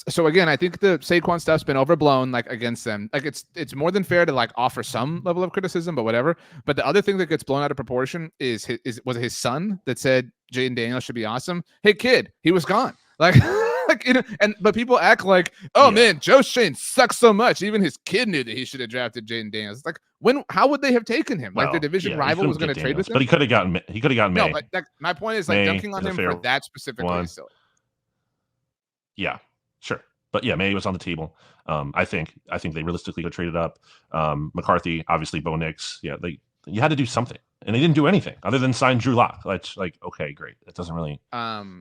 so again, I think the Saquon stuff's been overblown, like against them. Like it's more than fair to like offer some level of criticism, but whatever. But the other thing that gets blown out of proportion was it his son that said Jaden Daniels should be awesome? Hey kid, he was gone. Like but people act like, man, Joe Schoen sucks so much. Even his kid knew that he should have drafted Jaden Daniels. It's like how would they have taken him? Like their division rival was going to trade with him. But he could have gotten No, May. but my point is like dunking on him for that specifically is silly. Yeah, sure. But yeah, May was on the table. I think they realistically could have traded up. McCarthy, obviously, Bo Nix. Yeah, you had to do something, and they didn't do anything other than sign Drew Lock. Like okay, great. It doesn't really.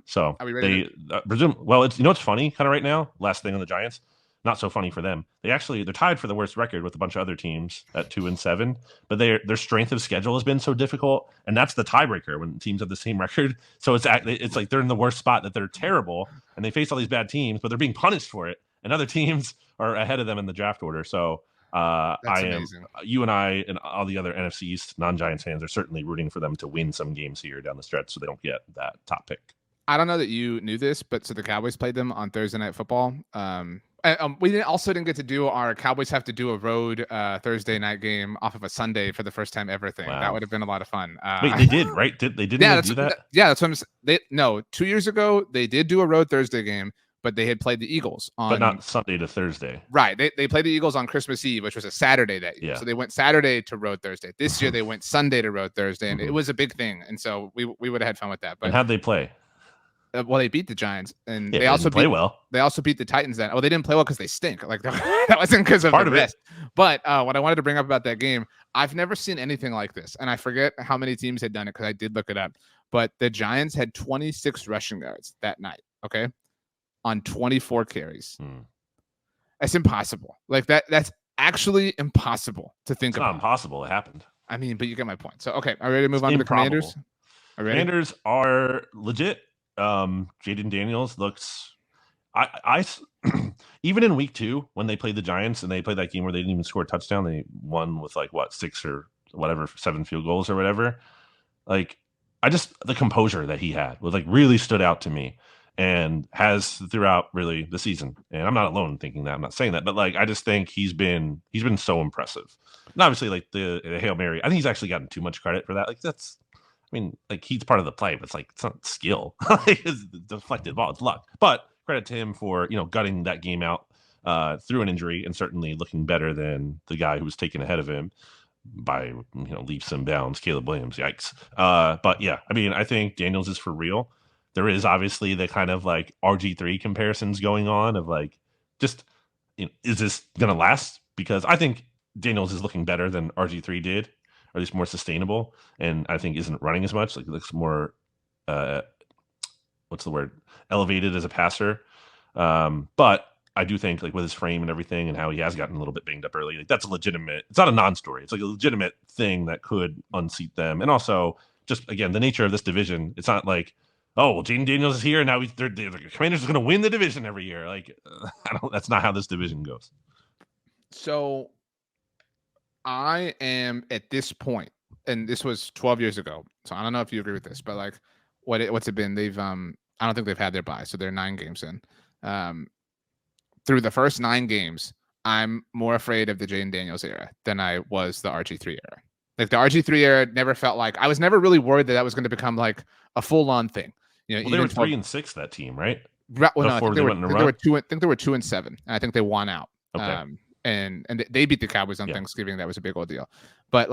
So are we ready presume. Well, it's what's funny kind of right now. Last thing on the Giants, not so funny for them. They're tied for the worst record with a bunch of other teams at 2-7. But their strength of schedule has been so difficult, and that's the tiebreaker when teams have the same record. So it's like they're in the worst spot that they're terrible, and they face all these bad teams, but they're being punished for it, and other teams are ahead of them in the draft order. So you and I and all the other NFC East non-Giants fans are certainly rooting for them to win some games here down the stretch, so they don't get that top pick. I don't know that you knew this, but so the Cowboys played them on Thursday Night Football. We didn't get to do our Cowboys have to do a road Thursday night game off of a Sunday for the first time ever thing. Wow. That would have been a lot of fun. Wait, they did, right? They didn't do that? Yeah, that's what I'm saying. 2 years ago, they did do a road Thursday game, but they had played the Eagles on. But not Sunday to Thursday. Right. They played the Eagles on Christmas Eve, which was a Saturday that year. Yeah. So they went Saturday to road Thursday. This year, they went Sunday to road Thursday, and it was a big thing. And so we would have had fun with that. But and how'd they play? Well, they beat the Giants, and they also play well. They also beat the Titans. Then, they didn't play well because they stink. Like that wasn't because of part of it. But what I wanted to bring up about that game, I've never seen anything like this, and I forget how many teams had done it because I did look it up. But the Giants had 26 rushing yards that night. Okay, on 24 carries. That's impossible. Like that's actually impossible to think about. It's not impossible. It happened. I mean, but you get my point. So okay, are we ready to move on to the Commanders? Commanders are legit. Jaden Daniels looks I even in week 2 when they played the Giants and they played that game where they didn't even score a touchdown, they won with 6 or whatever, 7 field goals or whatever. Like the composure that he had was really stood out to me and has throughout really the season. And I'm not alone in thinking that. I'm not saying that, but I just think he's been so impressive. And obviously the Hail Mary, I think he's actually gotten too much credit for that. He's part of the play, but it's not skill. It's deflected ball, it's luck. But credit to him for gutting that game out through an injury and certainly looking better than the guy who was taken ahead of him by leaps and bounds, Caleb Williams. Yikes! But yeah, I mean, I think Daniels is for real. There is obviously the kind of RG3 comparisons going on of is this gonna last? Because I think Daniels is looking better than RG3 did. Or at least more sustainable, and I think isn't running as much. It looks more, what's the word? Elevated as a passer. But I do think with his frame and everything, and how he has gotten a little bit banged up early, that's a legitimate. It's not a non-story. It's a legitimate thing that could unseat them. And also, just again, the nature of this division. It's not Jaden Daniels is here, and now the Commanders are going to win the division every year. That's not how this division goes. So. I am at this point, and this was 12 years ago, so I don't know if you agree with this, but what's it been? They've I don't think they've had their bye, so they're 9 games in. Through the first 9 games, I'm more afraid of the Jaden Daniels era than I was the RG3 era. The RG3 era never felt I was never really worried that was going to become a full-on thing. They were 3-6 that team, right? Well, no, I think they were 2-7, and I think they won out. Okay. And they beat the Cowboys on Thanksgiving. That was a big old deal. But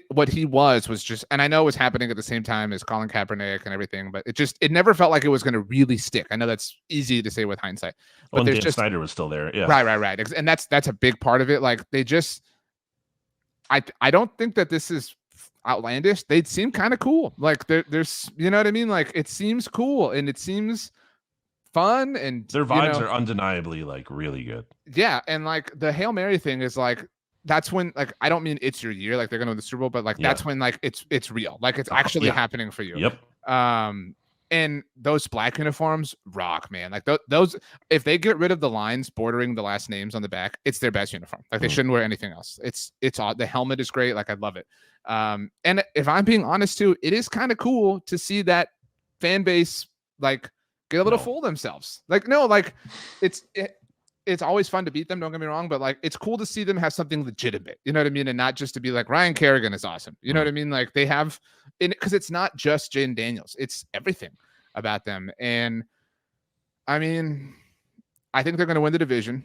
what he was just, and I know it was happening at the same time as Colin Kaepernick and everything, but it never felt like it was going to really stick. I know that's easy to say with hindsight, but there's Dan Snyder was still there. Yeah. Right. And that's a big part of it. I don't think that this is outlandish. They seem kind of cool. There's, you know what I mean? It seems cool and it seems fun, and their vibes are undeniably really good. Yeah, and the Hail Mary thing is that's when I don't mean it's your year, they're gonna win the Super Bowl, but that's when it's real, it's actually happening for you. Yep. And those black uniforms rock, man. Like those, if they get rid of the lines bordering the last names on the back, it's their best uniform. Like they shouldn't wear anything else. It's all, the helmet is great. Like I love it. And if I'm being honest too, it is kind of cool to see that fan base like get a little full of themselves. Like no, like it's always fun to beat them. Don't get me wrong, but like it's cool to see them have something legitimate. You know what I mean? And not just to be like Ryan Kerrigan is awesome. You know what I mean? Like they have, because it's not just Jaden Daniels. It's everything about them. And I mean, I think they're going to win the division,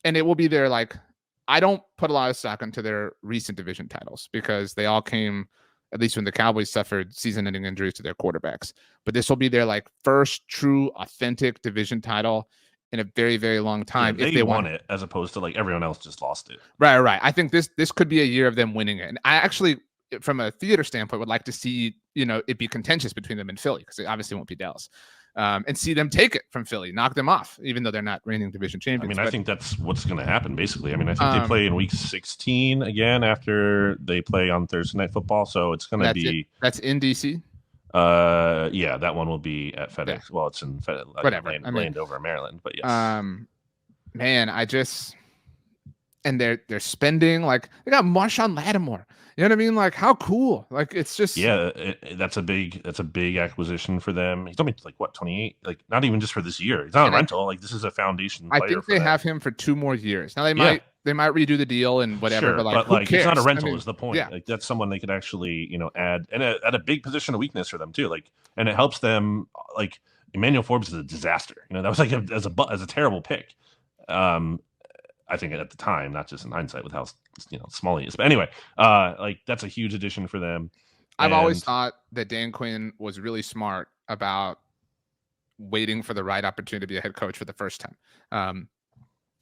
and it will be their like. I don't put a lot of stock into their recent division titles because they all came, at least when the Cowboys suffered season-ending injuries to their quarterbacks. But this will be their like first true, authentic division title in a very, very long time. Yeah, if they won it, as opposed to like everyone else just lost it. Right. I think this could be a year of them winning it. And I actually, from a theater standpoint, would like to see, it be contentious between them and Philly, because it obviously won't be Dallas. And see them take it from Philly, knock them off, even though they're not reigning division champions. I mean, I think that's what's going to happen, basically. I mean, I think they play in week 16 again after they play on Thursday Night Football. So it's going to be... That's in D.C.? Yeah, that one will be at FedEx. Yeah. Well, it's in Landover, Maryland, but yes. Man, and they're spending, like, they got Marshawn Lattimore. You know what I mean? Like, how cool! Like, it's just that's a big acquisition for them. He's only like what, 28? Like, not even just for this year. He's not a rental. Like, this is a foundation player. I think they have him for 2 more years. Now they might redo the deal and whatever. Sure, but like, who cares? It's not a rental. Is the point? Yeah. Like, that's someone they could actually add, and at a big position of weakness for them too. Like, and it helps them. Like, Emmanuel Forbes is a disaster. That was like as a terrible pick. I think at the time, not just in hindsight with how small he is. But anyway, like that's a huge addition for them. I've always thought that Dan Quinn was really smart about waiting for the right opportunity to be a head coach for the first time.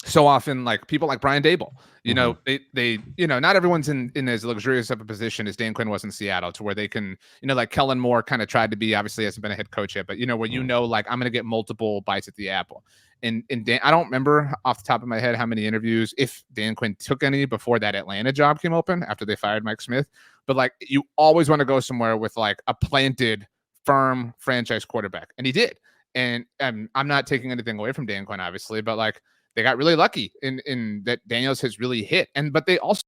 So often, like people like Brian Dable, they not everyone's in as luxurious of a position as Dan Quinn was in Seattle, to where they can, like Kellen Moore kind of tried to be, obviously hasn't been a head coach yet, but where like I'm going to get multiple bites at the apple. And Dan, I don't remember off the top of my head how many interviews, if Dan Quinn took any before that Atlanta job came open after they fired Mike Smith. But like, you always want to go somewhere with like a planted, firm franchise quarterback, and he did. And I'm not taking anything away from Dan Quinn, obviously, but like they got really lucky in that Daniels has really hit. But they also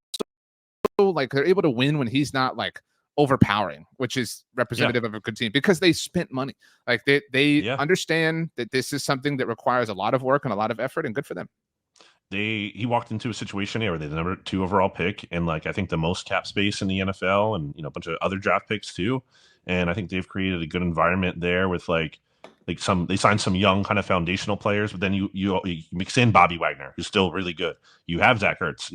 like they're able to win when he's not like overpowering, which is representative of a good team, because they spent money. Like they understand that this is something that requires a lot of work and a lot of effort, and good for them. He walked into a situation where they're the number 2 overall pick, and like I think the most cap space in the NFL, and a bunch of other draft picks too. And I think they've created a good environment there with like they signed some young kind of foundational players, but then you mix in Bobby Wagner, who's still really good. You have Zach Ertz,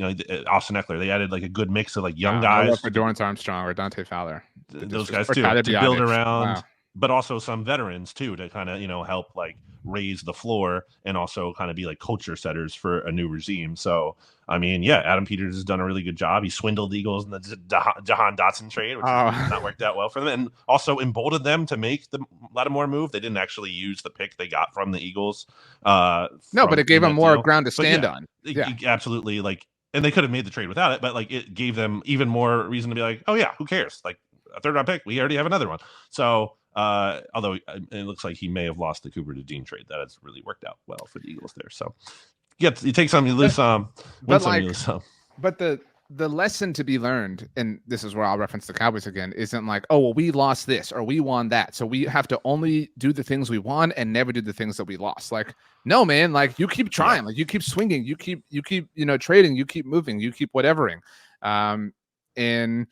Austin Eckler. They added like a good mix of like young guys. For Dorrance Armstrong or Dante Fowler. Those guys too, to build around, but also some veterans too, to kind of, help like raise the floor and also kind of be like culture setters for a new regime. So, I mean, Adam Peters has done a really good job. He swindled the Eagles in the Jahan Dotson trade, which has not worked out well for them, and also emboldened them to make the Lattimore move. They didn't actually use the pick they got from the Eagles. But it gave them more ground to stand on. Absolutely. Like, and they could have made the trade without it, but like it gave them even more reason to be like, oh yeah, who cares? Like a 3rd round pick, we already have another one. So, although it looks like he may have lost the Cooper to Dean trade, that has really worked out well for the Eagles there. So, you take some, you lose some, win some, you lose some. But the lesson to be learned, and this is where I'll reference the Cowboys again, isn't like, oh well, we lost this or we won that, so we have to only do the things we won and never do the things that we lost. Like, no, man, like you keep trying, like you keep swinging, you keep trading, you keep moving, you keep whatevering. And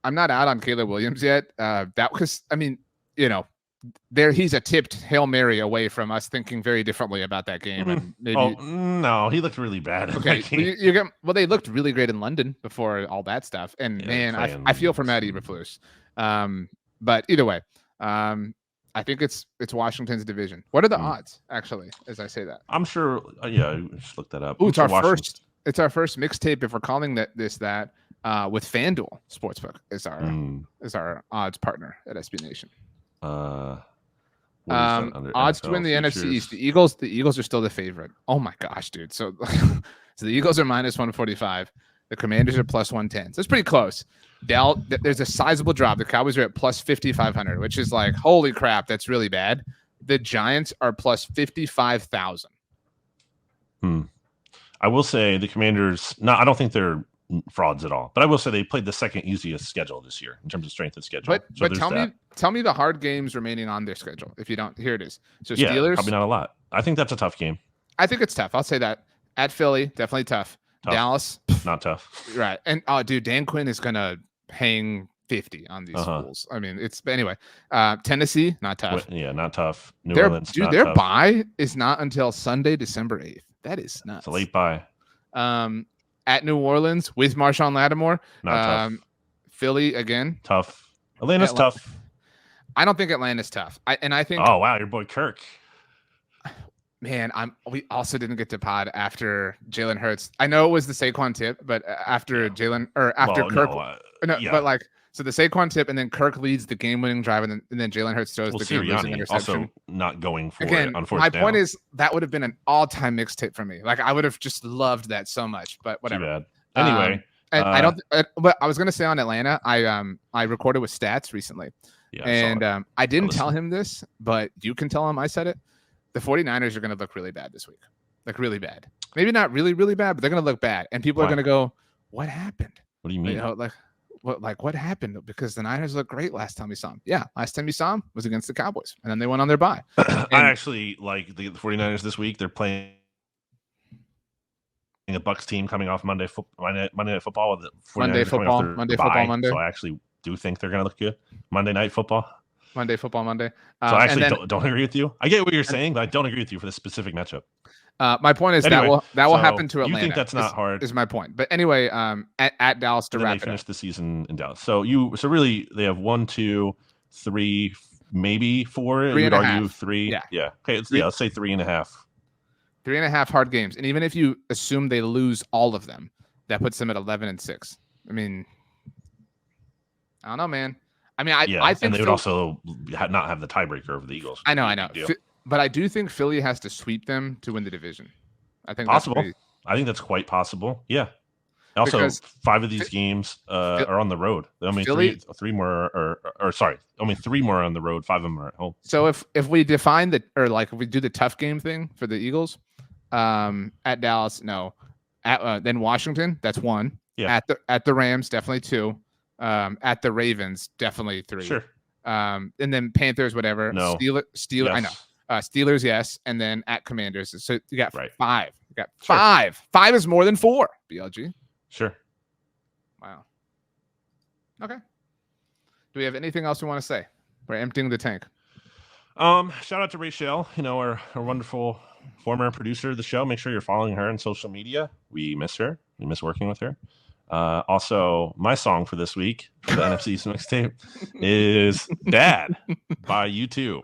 I'm not out on Caleb Williams yet. Because I mean, he's a tipped Hail Mary away from us thinking very differently about that game. And maybe, no, he looked really bad. Okay, they looked really great in London before all that stuff. And man, I feel for Matt Eberflus. But either way, I think it's Washington's division. What are the odds, actually, as I say that? I'm sure. Just look that up. Ooh, it's our first mixtape, if we're calling that with FanDuel Sportsbook is our odds partner at SB Nation. Odds to win the NFC East. The Eagles are still the favorite. Oh my gosh, dude. So the Eagles are minus 145. The Commanders are plus 110. So it's pretty close. There's a sizable drop. The Cowboys are at plus 5,500, which is like, holy crap, that's really bad. The Giants are plus 55,000. I will say the Commanders, I don't think they're frauds at all, but I will say they played the second easiest schedule this year in terms of strength of schedule. But tell me the hard games remaining on their schedule. If you don't, here it is. So yeah, Steelers, probably not a lot. I think that's a tough game. I think it's tough. I'll say that. At Philly, definitely tough. Dallas, not tough. Right. And dude, Dan Quinn is gonna hang 50 on these fools. I mean, anyway. Tennessee, not tough. Not tough. New Orleans, dude, their bye is not until Sunday, December 8th. That is nuts. It's a late bye. At New Orleans with Marshawn Lattimore. Not tough. Philly again. Tough. Atlanta's tough. I don't think Atlanta's tough. I think. Oh wow, your boy Kirk. Man, we also didn't get to pod after Jalen Hurts. I know it was the Saquon tip, but after Kirk. But like, so the Saquon tip, and then Kirk leads the game-winning drive, and then Jalen Hurts throws the game-losing interception. Also not going for Again, it. Unfortunately, my point is that would have been an all-time mixtape for me. Like, I would have just loved that so much. But whatever. Too bad. Anyway, and I don't. But I was gonna say on Atlanta, I recorded with Stats recently, and I didn't tell him this, but you can tell him I said it. The 49ers are going to look really bad this week. Like, really bad. Maybe not really, really bad, but they're going to look bad. And people are going to go, what happened? What do you mean? What happened? Because the Niners looked great last time we saw them. Yeah, last time you saw them was against the Cowboys. And then they went on their bye. I actually like the 49ers this week. They're playing a Bucs team coming off Monday Night Football. With the 49ers Monday Football. So I actually do think they're going to look good. Monday Night Football. Monday. So I actually don't agree with you. I get what you're saying, but I don't agree with you for this specific matchup. My point is that will happen to Atlanta. You think that's not hard? Is my point. But anyway, at Dallas to wrap it up. They finish the season in Dallas. So really they have 1, 2, 3, maybe 4. Three and and a half. Argue 3. Yeah. Okay. Let's say 3.5. 3.5 hard games, and even if you assume they lose all of them, that puts them at 11-6. I mean, I don't know, man. I mean, I think and they would also not have the tiebreaker over the Eagles. I know. But I do think Philly has to sweep them to win the division. I think possible. I think that's quite possible. Yeah. Also, because 5 of these games are on the road. I mean, three more only 3 more on the road. 5 of them are at home. So if we define if we do the tough game thing for the Eagles, at Dallas, no. Then Washington, that's 1. Yeah. At the Rams, definitely 2. At the Ravens, definitely 3. Sure. And then Panthers, whatever. No. Steelers. Yes. I know. Steelers, yes. And then at Commanders. So you got 5. You got 5. Sure. 5 is more than 4. BLG. Sure. Wow. Okay. Do we have anything else we want to say? We're emptying the tank. Shout out to Rachel, our wonderful former producer of the show. Make sure you're following her on social media. We miss her. We miss working with her. Also, my song for this week for the NFC East Mixtape is Dad by U2.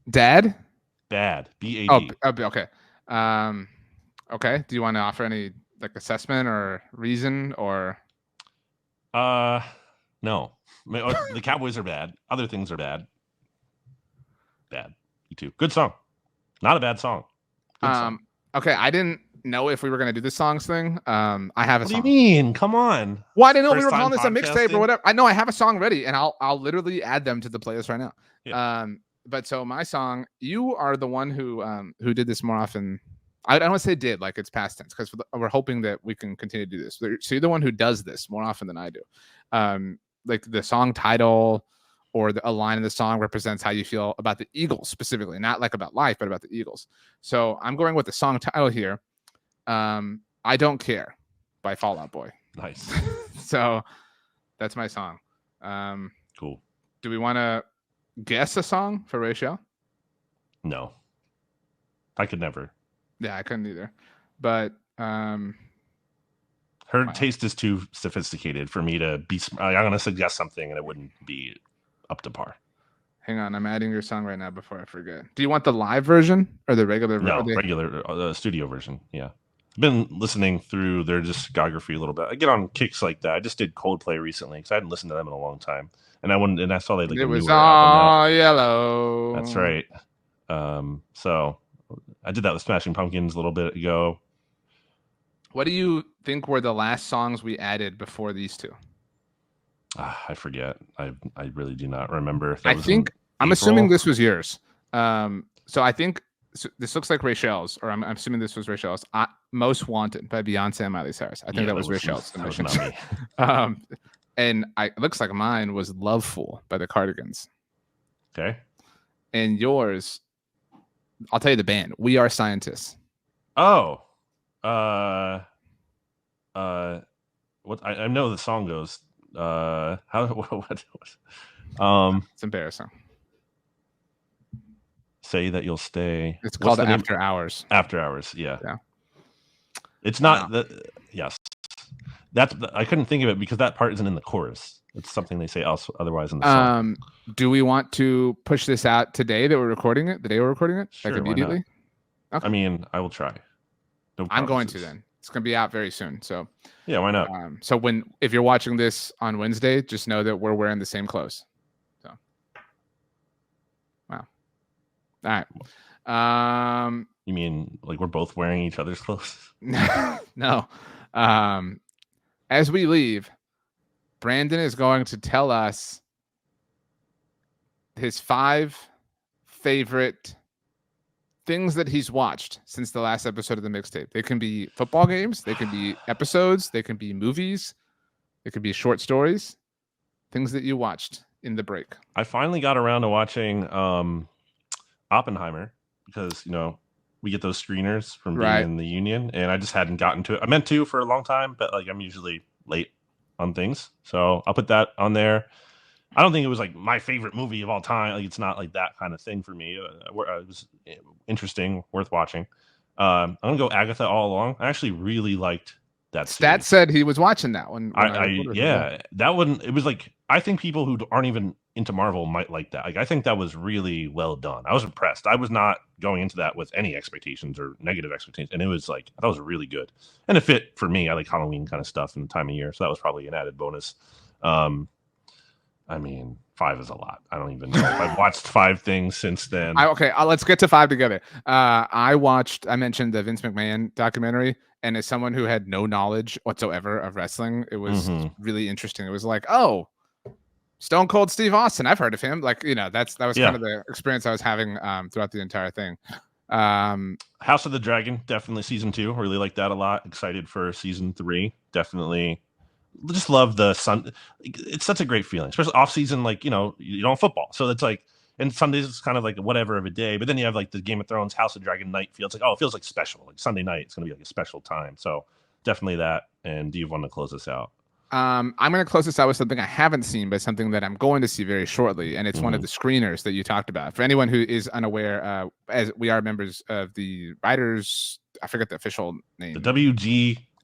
Dad? Bad. B-A-D. Oh, okay. Okay. Do you want to offer any assessment or reason or? No. The Cowboys are bad. Other things are bad. Bad. U2. Good song. Not a bad song. Good song. Okay. I didn't know if we were going to do the songs thing. I have a song. What do you mean? Come on. Well, I didn't know we were calling this a mixtape or whatever. I know I have a song ready, and I'll literally add them to the playlist right now. Yeah. But so my song, you are the one who did this more often. I don't want to say did, like it's past tense, because we're hoping that we can continue to do this. So you're the one who does this more often than I do. Like the song title or a line in the song represents how you feel about the Eagles specifically, not like about life, but about the Eagles. So I'm going with the song title here. I Don't Care by Fall Out Boy. Nice. So that's my song. Cool. Do we want to guess a song for Rachel? No. I could never. Yeah, I couldn't either. But her taste is too sophisticated for me to be. I'm going to suggest something and it wouldn't be up to par. Hang on, I'm adding your song right now before I forget. Do you want the live version or the regular version? No, regular studio version. Yeah. I've been listening through their discography a little bit. I get on kicks like that. I just did Coldplay recently because I hadn't listened to them in a long time, and I saw they it was all yellow. That's right. So I did that with Smashing Pumpkins a little bit ago. What do you think were the last songs we added before these two? I forget. I really do not remember. I'm assuming this was yours. So I think this looks like Rachel's, or I'm assuming this was Rachel's. Most Wanted by Beyonce and Miley Cyrus. I think that was Rachel's. That was not me. And it looks like mine was Love Fool by the Cardigans. Okay. And yours, I'll tell you the band. We Are Scientists. Oh. What I know the song goes. What? It's embarrassing. Say that you'll stay. It's called After Hours. After Hours, yeah. It's not yes. I couldn't think of it because that part isn't in the chorus. It's something they say else otherwise in the song. Do we want to push this out today that we're recording it? The day we're recording it? Sure, like immediately? Okay. I mean, I will try. No I'm going to then. It's going to be out very soon. So yeah, why not? So if you're watching this on Wednesday, just know that we're wearing the same clothes. So wow. All right. You mean like we're both wearing each other's clothes? No. As we leave, Brandon is going to tell us his 5 favorite things that he's watched since the last episode of the mixtape. They can be football games, they can be episodes, they can be movies, they could be short stories, things that you watched in the break. I finally got around to watching Oppenheimer because, we get those screeners from being in the union, and I just hadn't gotten to it. I meant to for a long time, but like I'm usually late on things. So I'll put that on there. I don't think it was like my favorite movie of all time. Like it's not like that kind of thing for me. It was interesting, worth watching. I'm gonna go Agatha all along. I actually really liked that. Stat said he was watching that one. That one. It was like I think people who aren't even into Marvel might like that. Like I think that was really well done. I was impressed. I was not going into that with any expectations or negative expectations, and it was like that was really good, and it fit for me. I like Halloween kind of stuff and the time of year, so that was probably an added bonus. I mean, 5 is a lot. I don't even know if I've watched 5 things since then. Let's get to 5 together. I mentioned the Vince McMahon documentary, and as someone who had no knowledge whatsoever of wrestling, it was really interesting. It was like, oh, Stone Cold Steve Austin. I've heard of him. Like, that was kind of the experience I was having throughout the entire thing. House of the Dragon, definitely season 2. Really like that a lot. Excited for season 3. Definitely. Just love the sun. It's such a great feeling, especially off season. Like, you don't have football. So it's like, and Sundays is kind of like whatever of a day, but then you have like the Game of Thrones House of Dragon night feels like, it feels like special. Like Sunday night, it's going to be like a special time. So definitely that. And do you want to close this out? I'm going to close this out with something I haven't seen, but something that I'm going to see very shortly. And it's one of the screeners that you talked about. For anyone who is unaware, as we are members of the writers, I forget the official name. The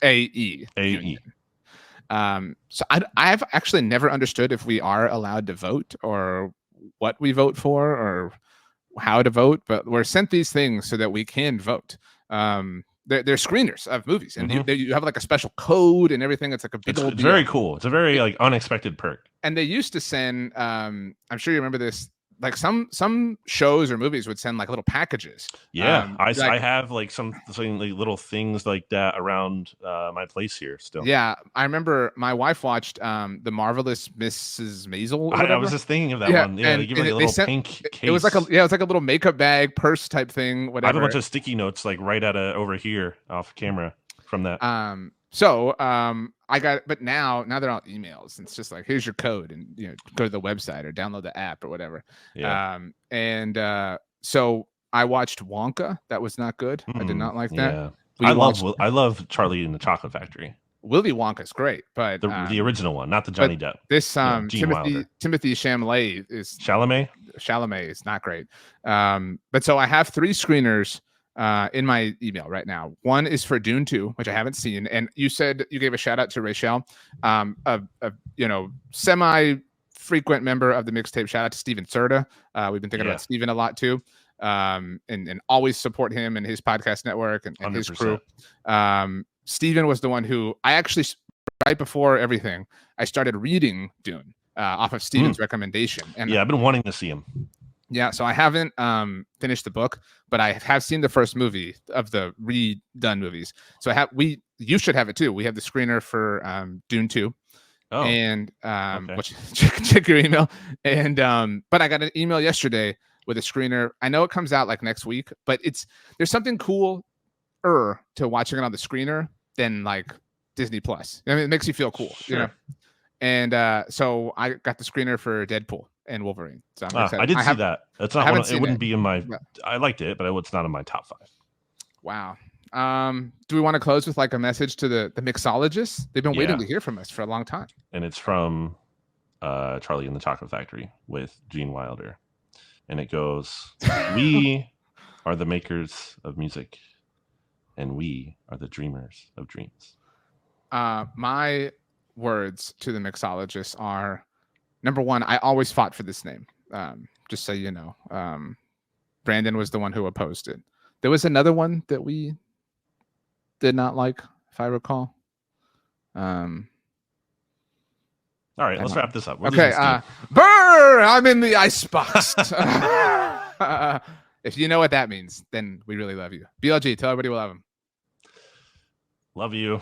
WGAE. So I've actually never understood if we are allowed to vote or what we vote for or how to vote, but we're sent these things so that we can vote. They're screeners of movies, and you have like a special code and everything. It's like a big old deal. Very cool. It's a very like unexpected perk. And they used to send, I'm sure you remember this, like some shows or movies would send like little packages. Yeah, I have like some like little things like that around my place here still. Yeah, I remember my wife watched The Marvelous Mrs. Maisel. I was just thinking of that one. Yeah, they give like a little pink case. It was like a little makeup bag, purse type thing. Whatever. I have a bunch of sticky notes like right at over here off camera from that. I got, but now they're all emails. It's just like, here's your code, and go to the website or download the app or whatever. Yeah. So I watched Wonka. That was not good. I did not like that. Yeah. I love Charlie and the Chocolate Factory. Willy Wonka's great, but the original one, not the Johnny Depp. This Timothy Chalamet is not great. But so I have 3 screeners in my email right now. One is for Dune 2, which I haven't seen. And you said you gave a shout out to Rachel, a semi-frequent member of the mixtape. Shout out to Steven Serta. We've been thinking about Steven a lot too. And always support him and his podcast network and his crew. Steven was the one who I actually, right before everything, I started reading Dune off of Steven's recommendation. And I've been wanting to see him. Yeah, so I haven't finished the book, but I have seen the first movie of the redone movies. So you should have it too. We have the screener for Dune 2. Oh, and okay. which check your email. And but I got an email yesterday with a screener. I know it comes out like next week, but there's something cool to watching it on the screener than like Disney Plus. I mean, it makes you feel cool, Sure. you know. And so I got the screener for Deadpool and Wolverine. So I'm excited. I did see that. That's not one. It wouldn't be in my. I liked it, but it's not in my top 5. Wow. Do we want to close with like a message to the mixologists? They've been waiting to hear from us for a long time. And it's from Charlie and the Chocolate Factory with Gene Wilder. And it goes, "We are the makers of music, and we are the dreamers of dreams." My words to the mixologists are, number one, I always fought for this name. Just so you know. Brandon was the one who opposed it. There was another one that we did not like, if I recall. All right, let's wrap this up. Okay. Brr! I'm in the icebox. If you know what that means, then we really love you. BLG, tell everybody we love them. Love you.